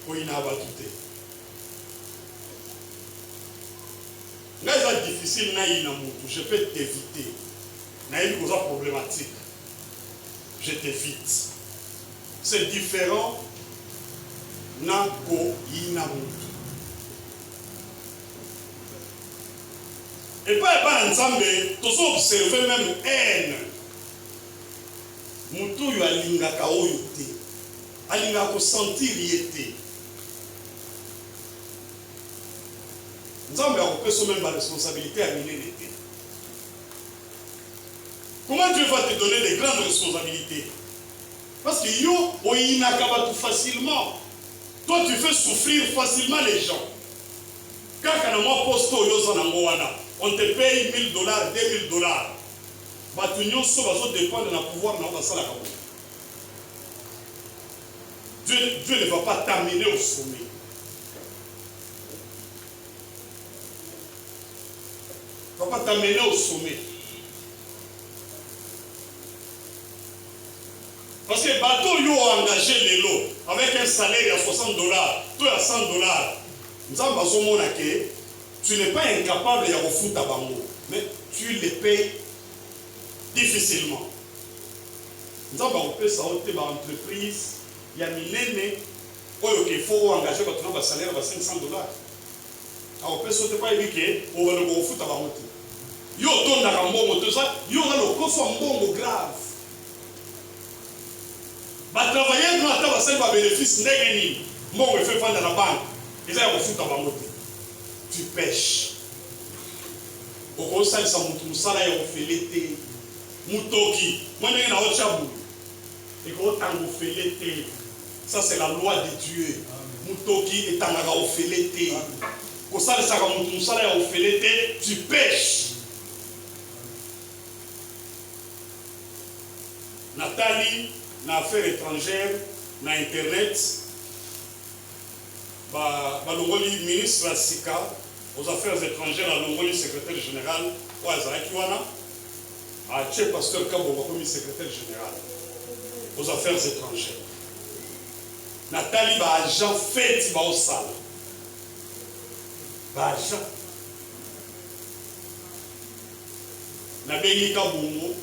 Koyina abatute. Là, c'est difficile, je peux t'éviter. C'est problématique. Je t'évite. C'est différent. Nako inamutu. Et pas ensemble, tous observer même haine. Mutu yu alinga kaoyo te. Alinga ko sentir yete. Nzambe a même la responsabilité à minene te. Comment Dieu va te donner des grandes responsabilités? Parce que yo oyinaka batu facilement. Toi tu fais souffrir facilement les gens. Kaka na mo posto yo za na ngowana. On te paye $1000, $2000. Batu nyonso bazo dépendre na pouvoir na basala ka. Dieu ne va pas t'amener au sommet. Il ne va pas t'amener au sommet. Parce que bateau yo a engagé les lots avec un salaire à $60, toi à $100. Nous avons besoin que tu n'es pas incapable de faire ta bango, mais tu les payes difficilement. Nous avons fait ça au débat entreprise, il y a minene, il faut engager votre salaire à $500. Alors, on peut sauter pas éviquer, on va le faire ta bango. Yo tourne à Rambongo, tout ça, yo a le coffre en bongo grave. Va travailler dans la table à bénéfice, n'est-ce pas? Bon, il fait faire dans la banque. Et ça, il va foutre ta bango. Tu pêches. Au conseil, ça montre ça là, il fait l'été. Moutoki. Moi, je suis dans le chabou. Et quand on fait l'été, ça c'est la loi de Dieu. Moutoki est en fait l'été. Quand ça, ça montre ça là, il fait l'été. Tu pêches. Nathalie, dans affaires étrangères, dans Internet, le ministre Sika, aux affaires étrangères, le secrétaire général, le pasteur Kabo, comme secrétaire général, aux affaires étrangères. Nathalie, agent fait au salle. Agent. Nabeli Kabongo.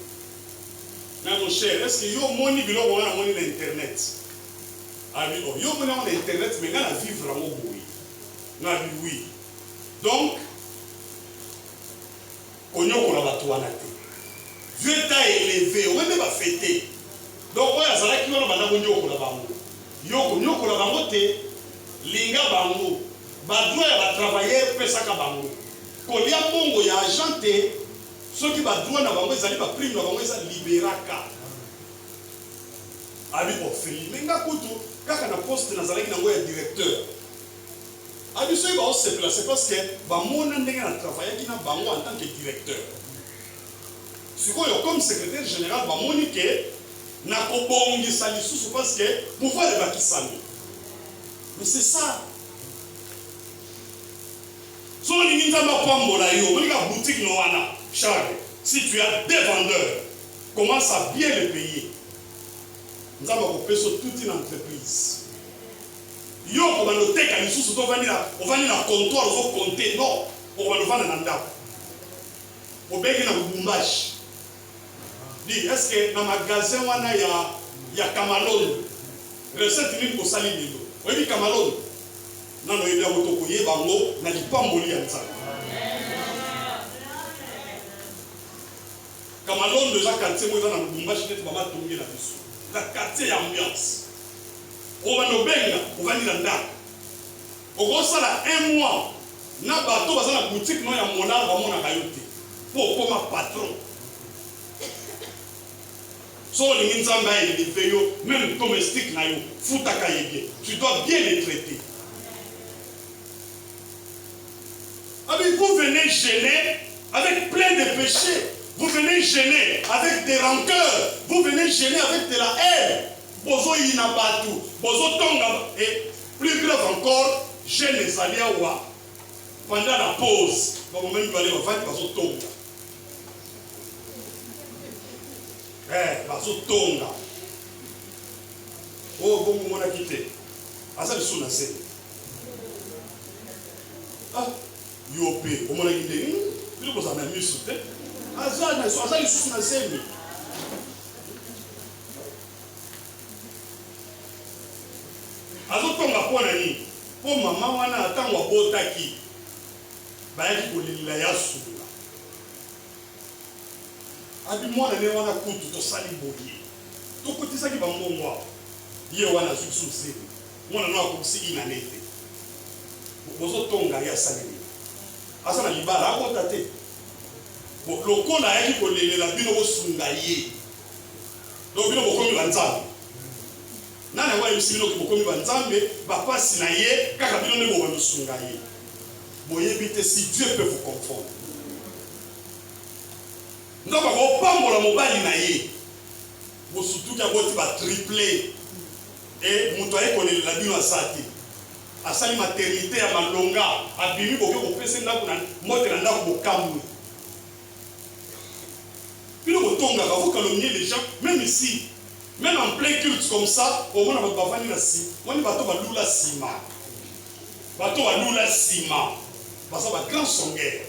Mon cher, est-ce que yo moni bilo mona moni na internet? Ah oui, yo moni na internet mais na vivre en boui. Na oui. Donc onyo ko la batuana te. Dieu t'a élevé, on ne va fêter. Donc ouais, ça là qui on va na onyo ko la bango. Yo ko la bango te. linga bango badroit ya batravailleur pesaka bango kolia mbongo ya agent te soki badroit na bango ezali baprime na bango eza liberaka abi ofili nga kutu kaka na poste nazalaki nango ya directeur abi soki baosepela c'est parce que bamona ndenge na travaillaki na bango en tant que directeur sikoyo comme secrétaire général bamoni ke nakobongisa lisusu parce que pouvoir ebakisami. Mais c'est ça. Si on dit que boutique Noana, Charles, si tu as des vendeurs, commence à bien les payer. Nous avons coupé sur toute une entreprise. Yo, on va noter qu'à l'issue, on va venir à comptoir, on va compter. Non, on va le vendre dans l'andap. On va venir à Bumbash. Dis, est-ce que dans le magasin, il y a Camalone? Recette libre pour salir les dos. Oui, Camalone. Non, non, il y a un autocoyer, bango, n'a pas moli en ça. Camalone, déjà, quartier, moi, dans le Bumbash, je vais tomber là-dessus. La quartier ambiance. On va nous baigner, on va dire là. On va ça un mois. Na bateau, on va dans la boutique, non, il y a mon arbre, on a cailloté. Pour comme un patron. So les Nzamba et les Féo, même domestiques, tu dois bien les traiter. Alors, vous venez gêner avec plein de péchés. Vous venez gêner avec des rancœurs. Vous venez gêner avec de la haine. Bozo inabatu, bozo tonga. Et plus grave encore, gêne les aliawa. Pendant la pause, on va même aller au vent, bozo tonga. Bazotonga. Oh, bon, on a quitté. Asa le sous nasé. Ah, yopé, on a quitté. Il faut s'en amuser sous tête. Asa le sous nasé. Azotonga pour nani. Pour maman wana attend wa botaki. Bayaki ko lila ya sous. Abi mwana ne wana kutu to sali boye to kotisa ki bango mwa ye wana susu se mwana no akobisi ina nete bozo tonga ya sali asa na libala akota te bo lokola yaki ko lelela bino bo sunga ye do bino bo komi banzambe nana wa yusi bino ko komi banzambe ba pasi na ye kaka bino ne bo ba sunga ye boye bite si Dieu peut vous confondre. Nous avons pas mon mobile naïe. Vous surtout qu'il y a votre triplé et mon toit est la vie à sati. À sa maternité à Malonga, à Bimi pour que vous puissiez là pour monter là pour calmer. Puis nous tonga, vous calomniez les gens, même ici, même en plein culte comme ça, au moins on va pas venir ici. On va bateau va lula sima, bateau va lula sima, parce que va grand songuer.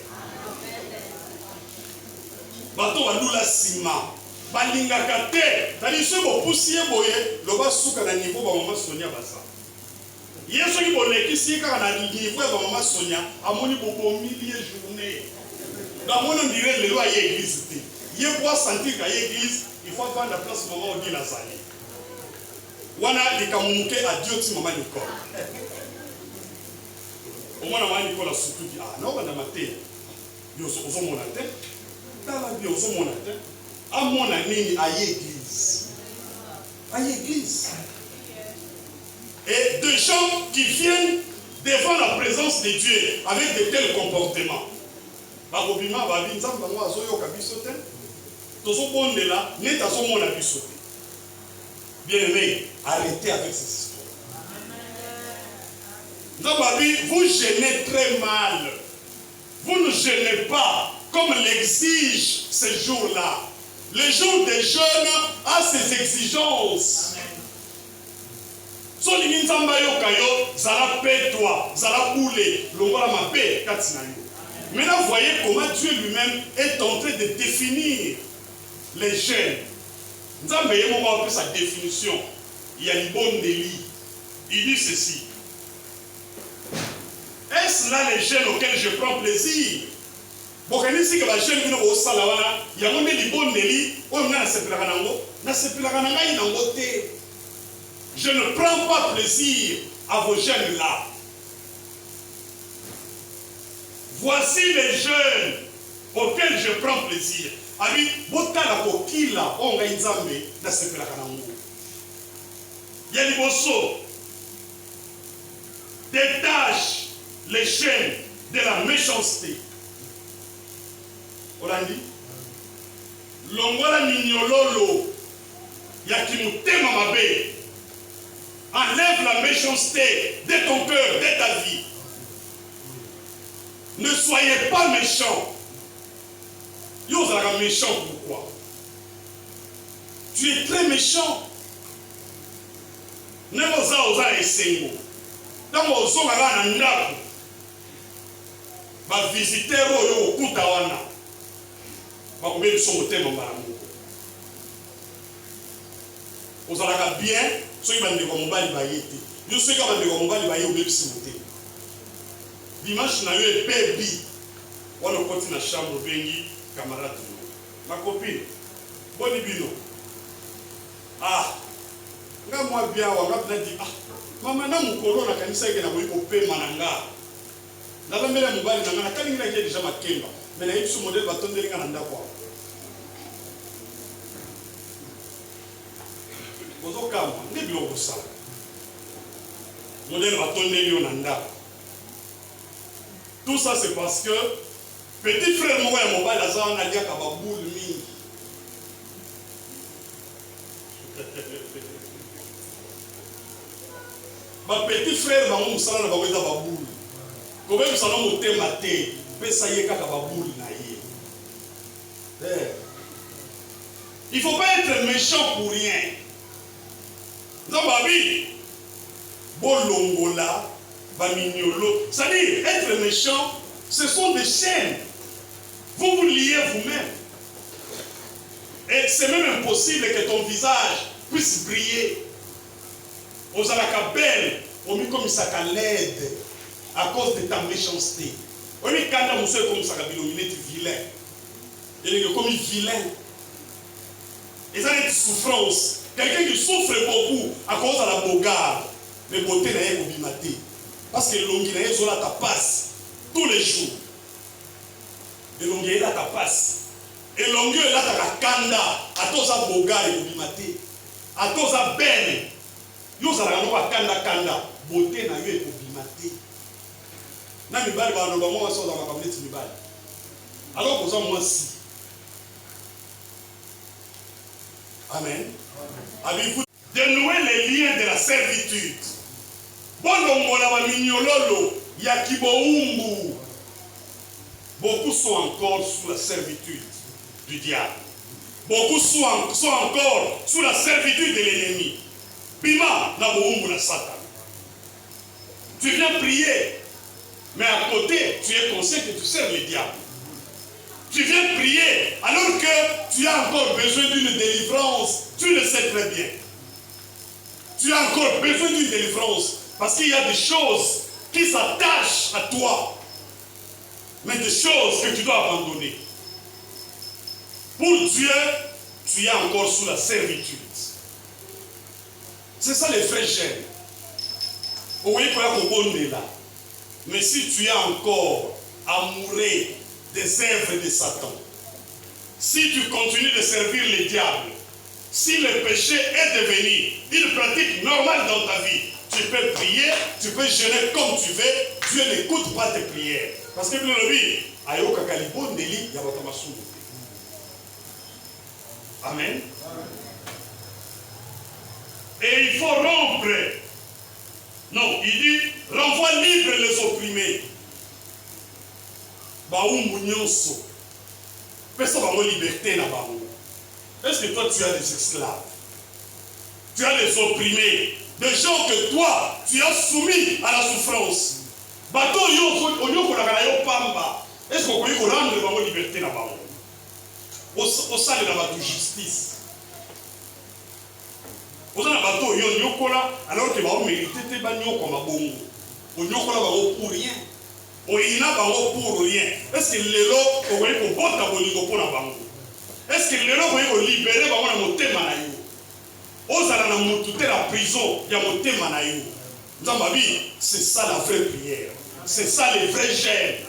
Bato alula sima balingaka te tali so bo poussier boye lo ba suka na niveau ba mama Sonia basa yeso ki boleki sika na niveau ba mama Sonia amoni bobo millier journée da mono dire le loi église te ye pour sentir ka église il faut prendre la place maman au dit Nazaré wana likamuke adieu ti mama Nicole au moins mama Nicole surtout dit ah non bana maté yo so mona te à mon ami à l'église. À l'église. Et des gens qui viennent devant la présence de Dieu avec de tels comportements. Bien aimé, arrêtez avec ces histoires. Vous gênez très mal. Vous ne gênez pas. Comme l'exige ce jour-là. Le jour des jeunes a ses exigences. So li nzamba yo kayo zala petwa zala boule longola mabe katina yo. Maintenant voyez comment Dieu lui-même est en train de définir les jeunes. Nzamba ye mo ba sa définition. Il y a une bonne délit. Il dit ceci. Est-ce là les jeunes auxquels je prends plaisir? Je ne prends pas plaisir à vos jeunes là. Voici les jeunes auxquels je prends plaisir. Abi, botala kokila onga inzambe na sepela kanango. Ya liboso, détache les chaînes de la méchanceté. Olandi, longola mignololo ya kimutema mabe. Enlève la méchanceté de ton cœur, de ta vie. Ne soyez pas méchants. Yo, vous êtes méchant pourquoi? Tu es très méchant. Ne vous avez essayé. Dans vos zones, va visiter au Koutawana. Va combien de son thème en Maramou. Vous avez bien, ceux qui vont dire qu'on va y aller. Yo, ceux qui vont dire qu'on va y aller au même simultané. Dimanche, na yo epebi. On a continué na chambre bengi camarade. Ma copine, boni bino. Ah, nga moi bien wa nga dit ah, mama na mukolo na kanisa yake na ko pema na nga. Na ba mela mobali na nga na kalingi na ke déjà makemba. Mais na yisu modèle batondeli nga na ndako. Bozo kama, ndi bilo bosa. Modèle batondeli yo na ndako. Tout ça c'est parce que petit frère moi et mon père Lazare on a dit à Kababoul mi. Ma petit frère va nous savoir la baguette à Baboul. Comment nous allons monter maté, mais ça y est Kababoul naïe. Il faut pas être méchant pour rien. Non babi, bolongola. C'est-à-dire, être méchant, ce sont des chaînes. Vous vous liez vous-même. Et c'est même impossible que ton visage puisse briller. Aux alakabel, au mis comme ça qu'à l'aide, à cause de ta méchanceté. Au mis quand on sait comme ça qu'à bilominer, tu vilain. Il est comme vilain. Et ça, c'est une souffrance. Quelqu'un qui souffre beaucoup à cause de la bogarde, mais beauté n'a rien obimate. Parce que l'onguina est là ta passe tous les jours. Et l'onguina est là ta passe. Et l'onguina est là ta kanda. A tous à boga et obimate. A tous à ben. Yo ça la noba kanda. Beauté na yo et obimate. Na mi bali ba no ba mo so za ma kabineti mi bali. Alors pour ça moi si. Amen. Avez-vous dénoué les liens de la servitude? Beaucoup sont encore sous la servitude du diable. Beaucoup sont encore sous la servitude de l'ennemi. Bima na boumbu na Satan. Tu viens prier, mais à côté, tu es conscient que tu sers le diable. Tu viens prier alors que tu as encore besoin d'une délivrance. Tu le sais très bien. Tu as encore besoin d'une délivrance. Parce qu'il y a des choses qui s'attachent à toi. Mais des choses que tu dois abandonner. Pour Dieu, tu es encore sous la servitude. C'est ça les vrais gènes. Oui, là. Mais si tu es encore amoureux des œuvres de Satan, si tu continues de servir le diable, si le péché est devenu une pratique normale dans ta vie, tu peux prier, tu peux jeûner comme tu veux, Dieu n'écoute pas tes prières. Parce que le dit, Amen. Et il faut rompre. Non, il dit, renvoie libre les opprimés. Baoumou nyonso. Personne n'a pas liberté na baoumou. Est-ce que toi tu as des esclaves? Tu as des opprimés, des gens que toi tu as soumis à la souffrance. Bato yo pamba. Est-ce qu'on peut rendre la liberté na baoumou? Au sein de la justice. Au sein de la bateau, alors que vous méritez pas comme un bon. Vous n'avez pour rien. Vous n'avez pour rien. Est-ce que les lots, vous voyez qu'on vote à Bolingo pour la banque? Est-ce que les lots, vous voyez qu'on libère mon thème à vous? Vous allez la prison, il y a mon thème à vous. C'est ça la vraie prière. C'est ça les vrais gènes.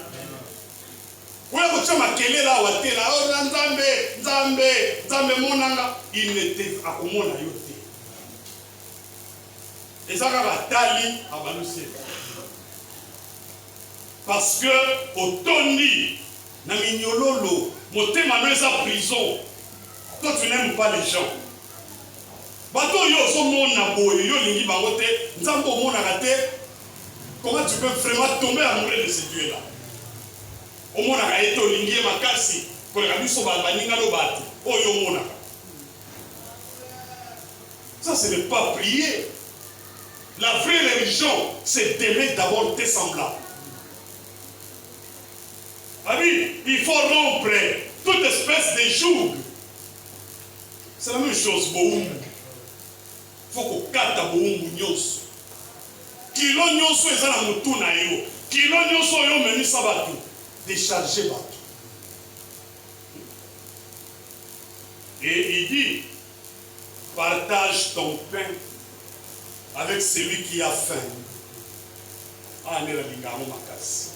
Il n'était à comment on a yoté. Et ça va tali à balancer. Parce que au Tony, na mignololo, moté manuel à prison. Toi tu n'aimes pas les gens. Bato yo so mona boye yo lingi bangote, nzambo mona raté. Comment tu peux vraiment tomber amoureux de ce Dieu là? Au mona ka eto lingi makasi, ko la biso ba baninga lo batu. Oh yo mona. Ça ce n'est pas prier. La vraie religion, c'est d'aimer d'abord tes semblables. Il faut rompre toute espèce de joug. C'est la même chose, boum. Il faut qu'on kata boum nyos. Kilo nyoso ezana mutu na yo. Kilo nyoso yo meni sabatu. Décharger batu. Et il dit, partage ton pain avec celui qui a faim. Ah, ne la bingamo makasi.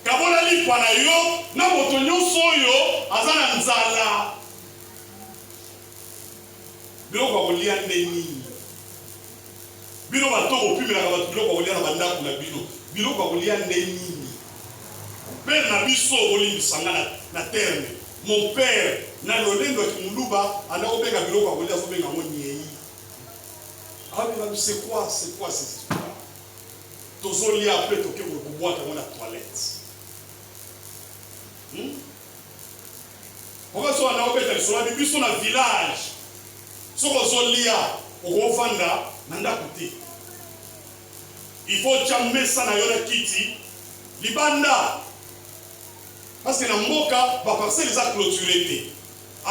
Kabola li pana yo, na moto nyonso yo, azana nzala. Biloko kolia ndeni. Bino batoko pimela ka bato biloko kolia na bandako na bino. Biloko kolia ndeni. Père na biso olimbisanga na terme. Mon père na lolendo ki muluba ana obenga biloko kolia so benga moniei. Ah mais c'est quoi cette histoire? Tozoli après toke ko boîte dans la toilette. On va sur un hôpital sur la bibi sur un village. Sur Zolia, au Rovanda, nanda côté. Il faut jamais ça na yona kiti. Libanda. Parce que dans Moka, va passer les actes clôturés.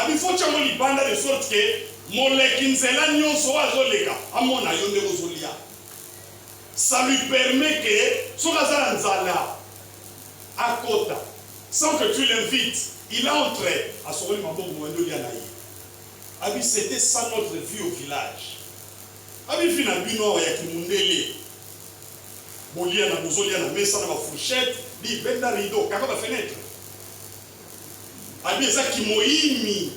Il faut jamais libanda de sorte que molekinzela nyonso azoleka amona yonde Zolia. Ça lui permet que sur la nzala à Kota. Sans que tu l'invites, il entre à son c'était ça notre vie au village. Abi fina bino ya kimundele. Bolia na bozolia na mesa na fourchette, li benda rideau, kaka ba fenêtre. Abi za kimoimi.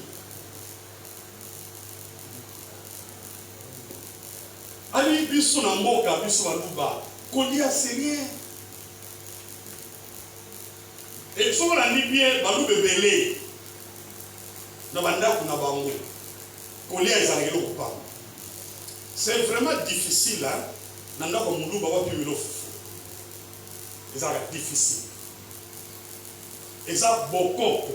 Abi biso na mboka biso baluba. Kolia c'est rien. Et si on a dit bien, balou bébélé, c'est vraiment difficile, hein? C'est difficile. Et ça, beaucoup.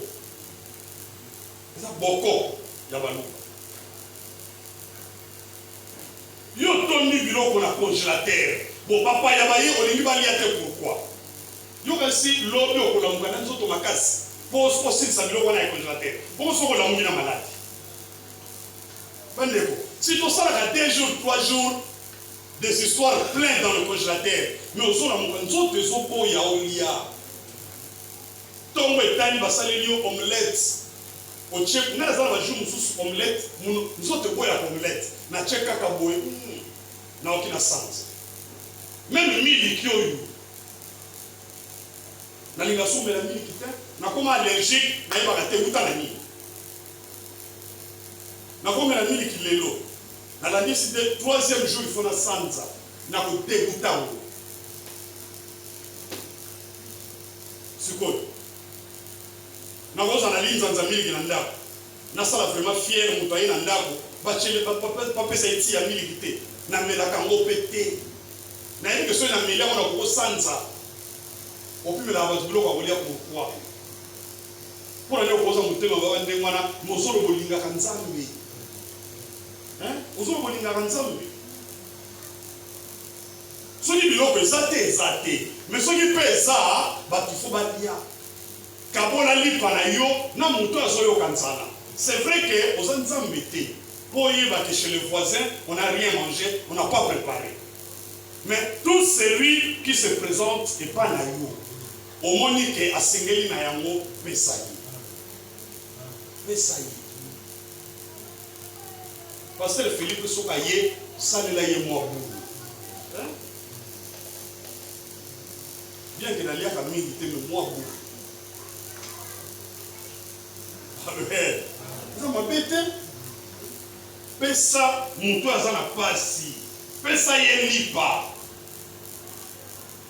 Yo toni biloko na congélateur. Bon papa yabaye olingi baliate pourquoi? Yo kasi lobi okolamuka na nzoto makasi. Pour aussi ça biloko na congélateur. Pour so kolamuki na malade. Bandeko, si tu sors à 2 jours, 3 jours des histoires pleines dans le congélateur, mais au son amuka nzoto ezoko ya olia. Tombe tani basaleli omelette. Au chef, n'a pas de jour omelette, nous autres boire omelette. Na cheka kaboye, na aucun sens. Même mili qui ont eu. Na lingaso de la mili qui fait, na comme allergique, na iba kate uta na ni. Na comme la mili qui lelo. Na la liste de 3e jour il faut na sanza, na ko dégoûtant. C'est quoi? Na goza na linza nzamili kinandako. Na sala vraiment fier mutayi na ndako. Bachele papa saiti ya milité. Na melaka ngo pété. Na yeke so na melia ona ko sanza. Opi la bazu biloko kolia pourquoi? Pour aller koza mutema ba wande ngwana mosolo bolinga kanzambe. Hein? Osolo bolinga kanzambe. Soki biloko ezate. Mais soki pesa ba tu faut balia. Kabola lipa na yo na muto azoyo kanzana. C'est vrai que aux embêtés, pour y aller chez les voisins, on n'a rien mangé, on n'a pas préparé. Mais tout celui qui se présente n'est pas naïo. Au monique à Singeli Nayango, Pesaï. Pasteur Philippe Sokaye, ça ne l'a eu moi. que dans l'IA Camille, il était moi beau. Amen. Ça m'a bêté. Pesa, mon toit, ça n'a pas si. Pesa, il n'y pas.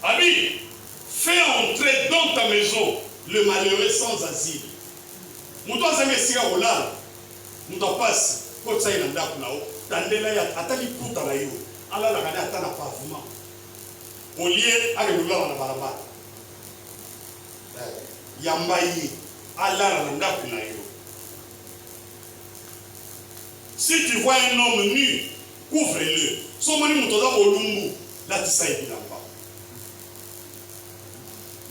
Ami, fais entrer dans ta maison le malheureux sans asile. Mon toit, ça m'a dit, mon toit passe. Quand ça y est, il y a un atali puta na yo. Ala la gana atana pavement. Au lieu à nous là na barabara. Yambayi ala la ndaku na yo. Si tu vois un homme nu, couvre-le. Somani mutoza olumbu, là tu sais bilamba.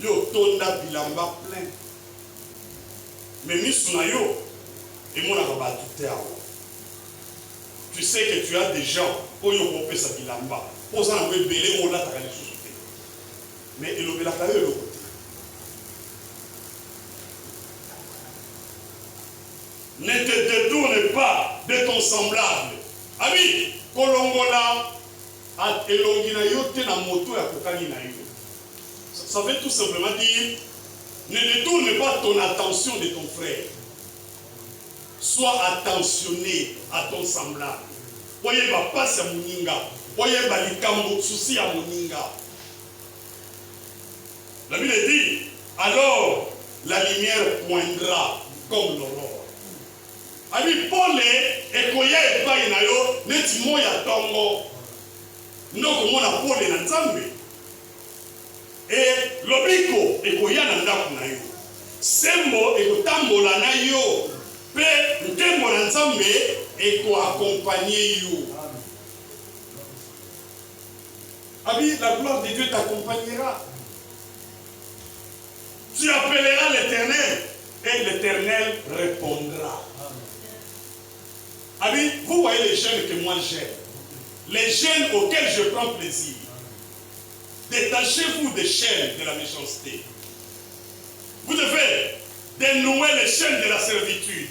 Yo tonda bilamba plein. Mais misuna yo et mon araba tout est. Tu sais que tu as des gens pour y occuper sa bilamba. Pour ça, on veut belé, on l'a travaillé sur ce côté. Mais il a travaillé de l'autre côté. Ne te détourne pas de ton semblable. Ami, Kolongola, a elongina yote na moto ya kokani na yo. Ça veut tout simplement dire, ne détourne pas ton attention de ton frère. Sois attentionné à ton semblable. Voyez ma passe à Moninga. Voyez ma likambo souci à Moninga. La Bible dit, alors la lumière poindra comme l'aurore. Ami Paul et koya et pas na yo neti moya tongo. Ndoko mona Paul na Nzambe. Et lobiko et koya na ndako na yo. Sembo et kotambola na yo. Pe ntembo na Nzambe et accompagner you. Ami, la gloire de Dieu t'accompagnera. Tu appelleras l'Éternel et l'Éternel répondra. Ami, vous voyez les jeunes que moi j'aime. Les jeunes auxquels je prends plaisir. Détachez-vous des chaînes de la méchanceté. Vous devez dénouer les chaînes de la servitude.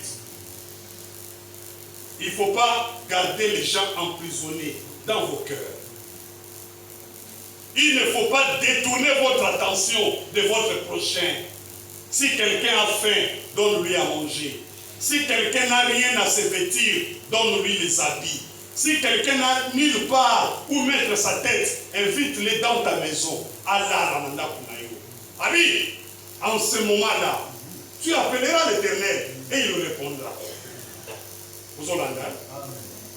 Il ne faut pas garder les gens emprisonnés dans vos cœurs. Il ne faut pas détourner votre attention de votre prochain. Si quelqu'un a faim, donne-lui à manger. Si quelqu'un n'a rien à se vêtir, donne-lui les habits. Si quelqu'un n'a nulle part où mettre sa tête, invite-les dans ta maison. Allah ramanda kunayo. Ami, en ce moment-là, tu appelleras l'Éternel et il répondra.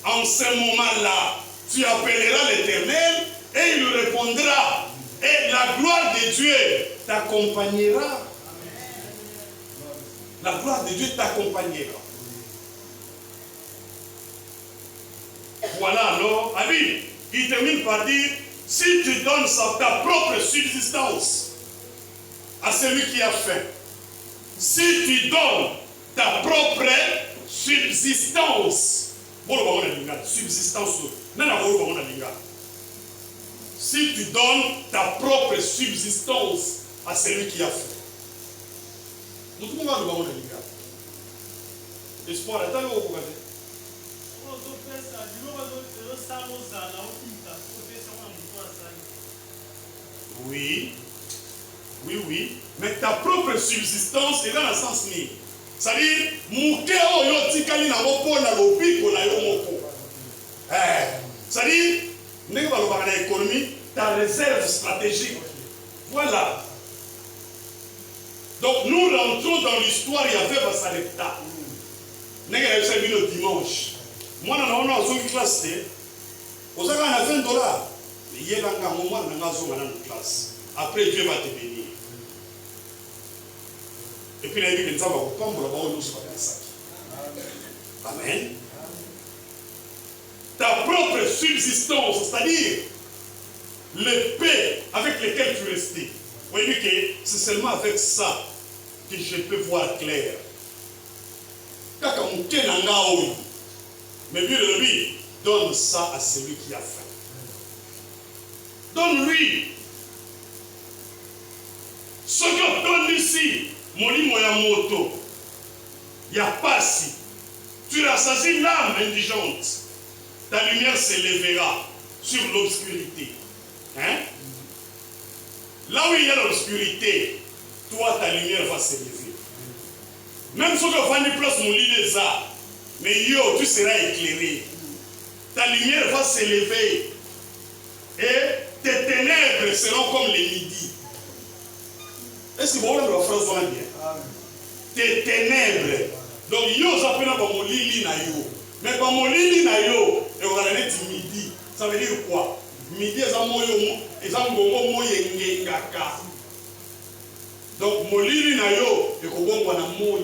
En ce moment-là, tu appelleras l'Éternel et il répondra. Et la gloire de Dieu t'accompagnera. La gloire de Dieu t'accompagnera. Voilà alors, Ami, il termine par dire, si tu donnes ta propre subsistance à celui qui a faim, si tu donnes ta propre subsistance, si tu donnes ta propre subsistance à celui qui a faim, espoir est allé au oui, oui, oui, mais ta propre subsistance est dans le sens ni. C'est-à-dire, Moukeo yotikali na mopo na lobiko na yo moko. C'est-à-dire, n'est pas le économie, ta réserve stratégique. Voilà. Donc nous rentrons dans l'histoire, il y avait Bassalepta. N'est pas le dimanche. Moi, on a une classe. Vous avez un $20. Il y a un moment où on a une classe. Après, Dieu va te bénir. Et puis, il a dit que nous avons pas nous sommes Amen. Ta propre subsistance, c'est-à-dire le paix avec lequel tu restais. Vous voyez que c'est seulement avec ça que je peux voir clair. Mais lui, donne ça à celui qui a faim. Donne-lui. Ce que donne ici, Molimo Yamoto, il n'y a pas si. Tu rassasies l'âme indigente. Ta lumière s'élèvera sur l'obscurité. Hein? Là où il y a l'obscurité, toi, ta lumière va s'élever. Même si tu vas faire une place, mon lit des arts, mais yo, tu seras éclairé. Ta lumière va s'élever. Et tes ténèbres seront comme les midis. Est-ce que vous voyez la phrase va bien? Tes ténèbres. Donc, yo, j'appelle pas mon lit na yo. Mais pas mon lit na yo, et on va aller dire midi. Ça veut dire quoi? Midi, c'est un mot, c'est un mot, donc, mon lit na yo, et qu'on va na mot.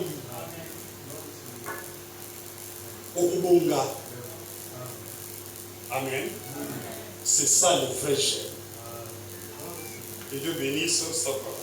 Okubonga. Amen. C'est ça le vrai chef. Que Dieu bénisse sa parole.